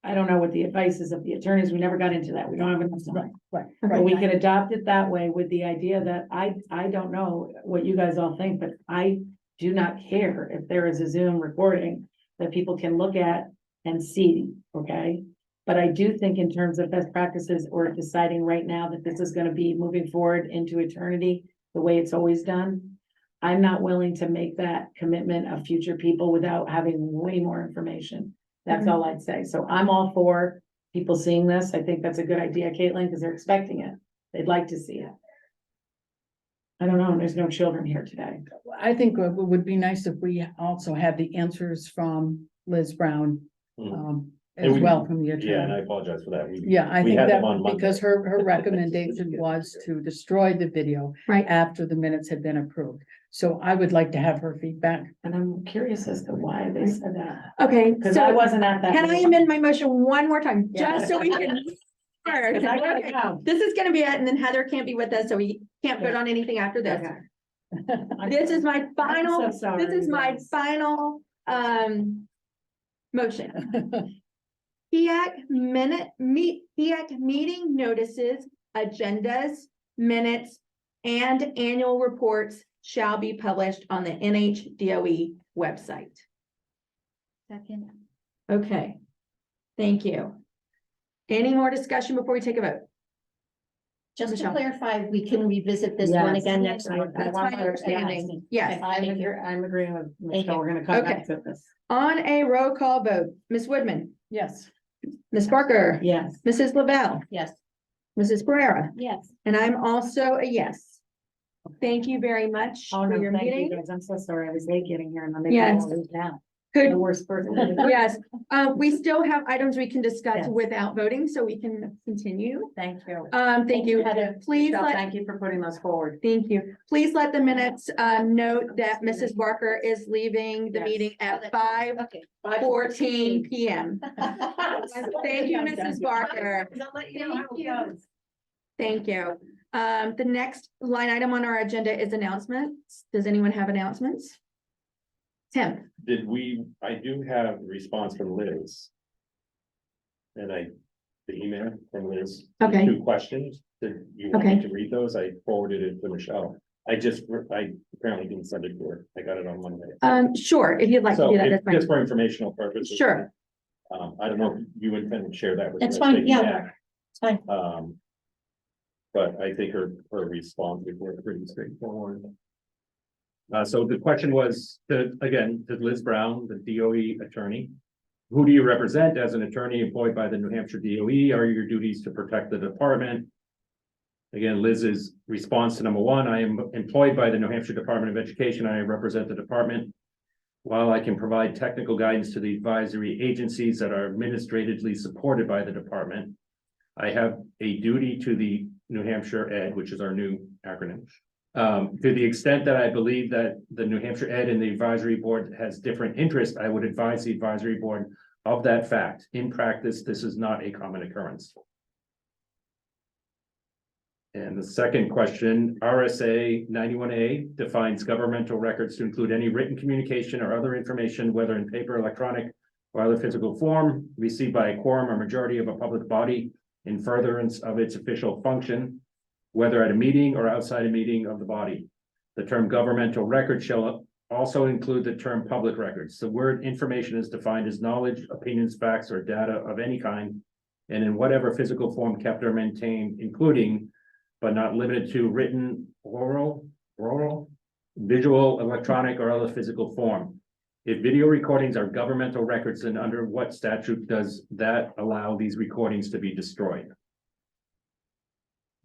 I don't know what the advice is of the attorneys, we never got into that, we don't have enough time. Right. But we could adopt it that way with the idea that I don't know what you guys all think, but I do not care if there is a Zoom recording that people can look at and see, okay? But I do think in terms of best practices or deciding right now that this is gonna be moving forward into eternity, the way it's always done, I'm not willing to make that commitment of future people without having way more information. That's all I'd say. So I'm all for people seeing this. I think that's a good idea, Caitlin, because they're expecting it. They'd like to see it. I don't know, there's no children here today. I think it would be nice if we also had the answers from Liz Brown, And as we- well from the Yeah, and attorney. I apologize for that. Yeah, I we think had that, them on Monday. because her recommendation was to destroy the video Right. after the minutes had been approved. So I would like to have her feedback. And I'm curious as to why they said that. Okay, Because I so wasn't at that. can I meeting. amend my motion one more time, Yeah. just so we can? 'Cause I gotta go. This is gonna be it, and then Heather can't be with us, so we can't vote on anything after this. Okay. This is my final, I'm so sorry, this is my guys. final, motion. HEAC meeting notices, agendas, minutes, and annual reports shall be published on the NHDOE website. Second. Okay, thank you. Any more discussion before we take a vote? Just to Michelle. clarify, we can revisit this one Yes. again next I- month. I That's want my to understand. understanding. Yes. I'm agreeing with Thank Michelle. you. We're gonna come back to this. On a roll call vote, Ms. Woodman, Yes. Ms. Barker, Yes. Mrs. Lavelle, Yes. Mrs. Pereira, Yes. and I'm also a yes. Thank you very much Oh, for no, your thank you meeting. guys. I'm so sorry. I was late getting here and I'm making Yes. all these now. Could, The worst person. yes, we still have items we can discuss Yes. without voting, so we can continue. Thank you. Thank you, Heather. please Michelle, let, thank you for putting those forward. thank you. Please let the minutes, note that Mrs. Barker is leaving the Yes. meeting at 5:14 Okay. PM. Thank you, Mrs. Barker. I'll let you know how it goes. Thank Thank you. The next line item on our agenda is announcements. Does anyone have announcements? Tim, I do have a response from Liz. And the email from Liz. Okay. 2 questions. Did you want me Okay. to read those? I forwarded it to Michelle. I apparently didn't send it to her. I got it on Monday. sure, if you'd like to So do that, if- that's fine. just for informational purposes. Sure. I don't know if you intend to share that with. That's us, fine, taking yeah. back. It's fine. But I think her response was pretty straightforward. So the question was to Liz Brown, the DOE attorney. Who do you represent as an attorney employed by the New Hampshire DOE? Are your duties to protect the department? Again, Liz's response to number 1, I am employed by the New Hampshire Department of Education. I represent the department. While I can provide technical guidance to the advisory agencies that are administratively supported by the department, I have a duty to the New Hampshire Ed, which is our new acronym. To the extent that I believe that the New Hampshire Ed and the advisory board has different interests, I would advise the advisory board of that fact. In practice, this is not a common occurrence. And the second question, RSA 91A defines governmental records to include any written communication or other information, whether in paper, electronic, or other physical form, received by a quorum or majority of a public body in furtherance of its official function, whether at a meeting or outside a meeting of the body. The term governmental record shall also include the term public records. The word information is defined as knowledge, opinions, facts, or data of any kind, and in whatever physical form kept or maintained, including but not limited to written, oral, visual, electronic, or other physical form. If video recordings are governmental records, then under what statute does that allow these recordings to be destroyed?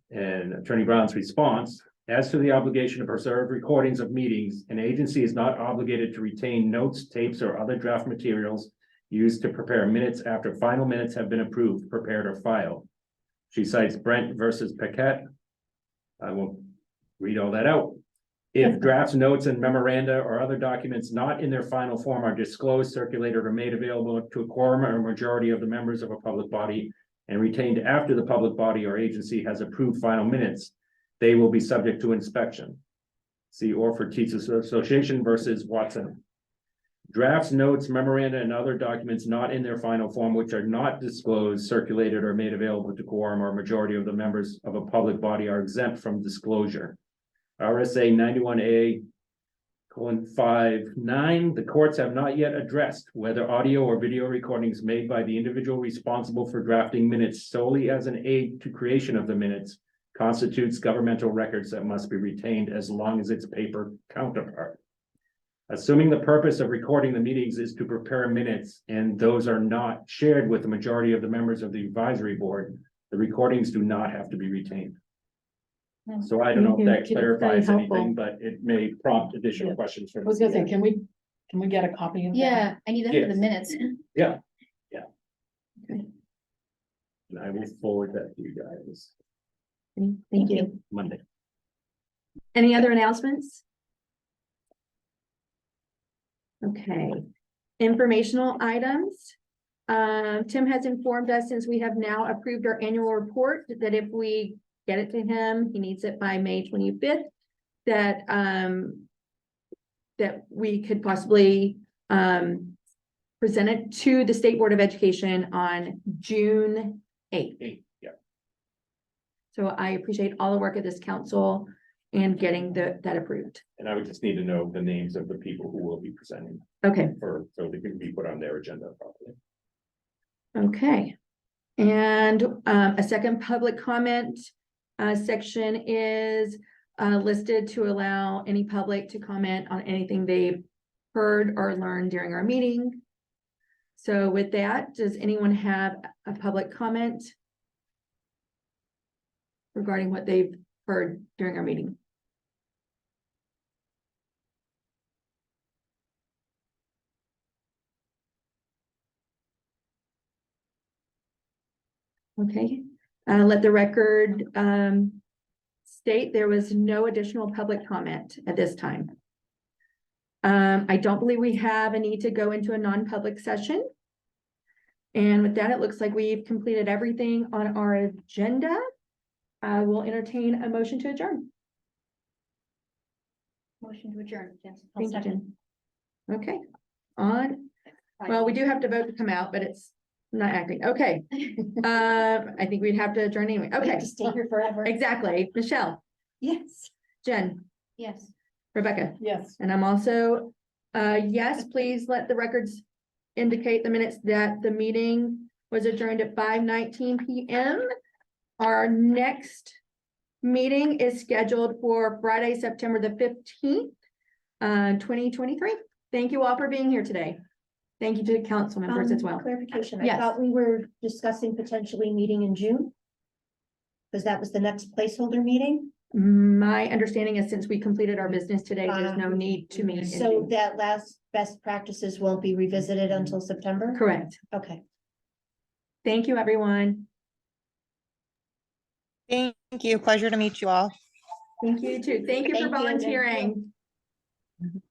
And Attorney Brown's response, as to the obligation to preserve recordings of meetings, an agency is not obligated to retain notes, tapes, or other draft materials used to prepare minutes after final minutes have been approved, prepared, or filed. She cites Brent versus Paquette. I won't read all that out. If drafts, notes, and memoranda or other documents not in their final form are disclosed, circulated, or made available to a quorum or majority of the members of a public body and retained after the public body or agency has approved final minutes, they will be subject to inspection. See Orford Teachers Association versus Watson. Drafts, notes, memoranda, and other documents not in their final form, which are not disclosed, circulated, or made available to quorum or majority of the members of a public body are exempt from disclosure. RSA 91A: 5(9), the courts have not yet addressed whether audio or video recordings made by the individual responsible for drafting minutes solely as an aid to creation of the minutes constitutes governmental records that must be retained as long as its paper counterpart. Assuming the purpose of recording the meetings is to prepare minutes and those are not shared with the majority of the members of the advisory board, the recordings do not have to be retained. So I don't know if that clarifies anything, but it may prompt additional questions from. I was gonna say, can we get a copy of that? Yeah, I need that for Yes. the minutes. Yeah. And I will forward that to you guys Thank you. Monday. Any other announcements? Okay, informational items. Tim has informed us, since we have now approved our annual report, that if we get it to him, he needs it by May 25th, that that we could possibly present it to the State Board of Education on June 8th. Yeah. So I appreciate all the work of this council and getting that approved. And I would just need to know the names of the people who will be presenting Okay. so they can be put on their agenda properly. Okay, and a second public comment section is listed to allow any public to comment on anything they've heard or learned during our meeting. So with that, does anyone have a public comment regarding what they've heard during our meeting? Okay, let the record state there was no additional public comment at this time. I don't believe we have a need to go into a non-public session. And with that, it looks like we've completed everything on our agenda. I will entertain a motion to adjourn. Motion to adjourn, yes. Thank you, Jen. Okay, well, we do have to vote to come out, but it's not acting. Okay. I think we'd have to adjourn anyway. We have Okay, to stay here forever. exactly. Michelle, Yes. Jen, Yes. Rebecca, Yes. and I'm also, yes, please let the records indicate the minutes that the meeting was adjourned at 5:19 PM. Our next meeting is scheduled for Friday, September the 15th, 2023. Thank you all for being here today. Thank you to council members as well. Clarification, I Yes. thought we were discussing potentially meeting in June. Because that was the next placeholder meeting, My understanding is, since we completed our business today, there's no need to meet. in so June. that last best practices won't be revisited until September? Correct. Okay. Thank you, everyone. Thank you. Pleasure to meet you all. Thank you too. Thank you for Thank you. volunteering. Thank you.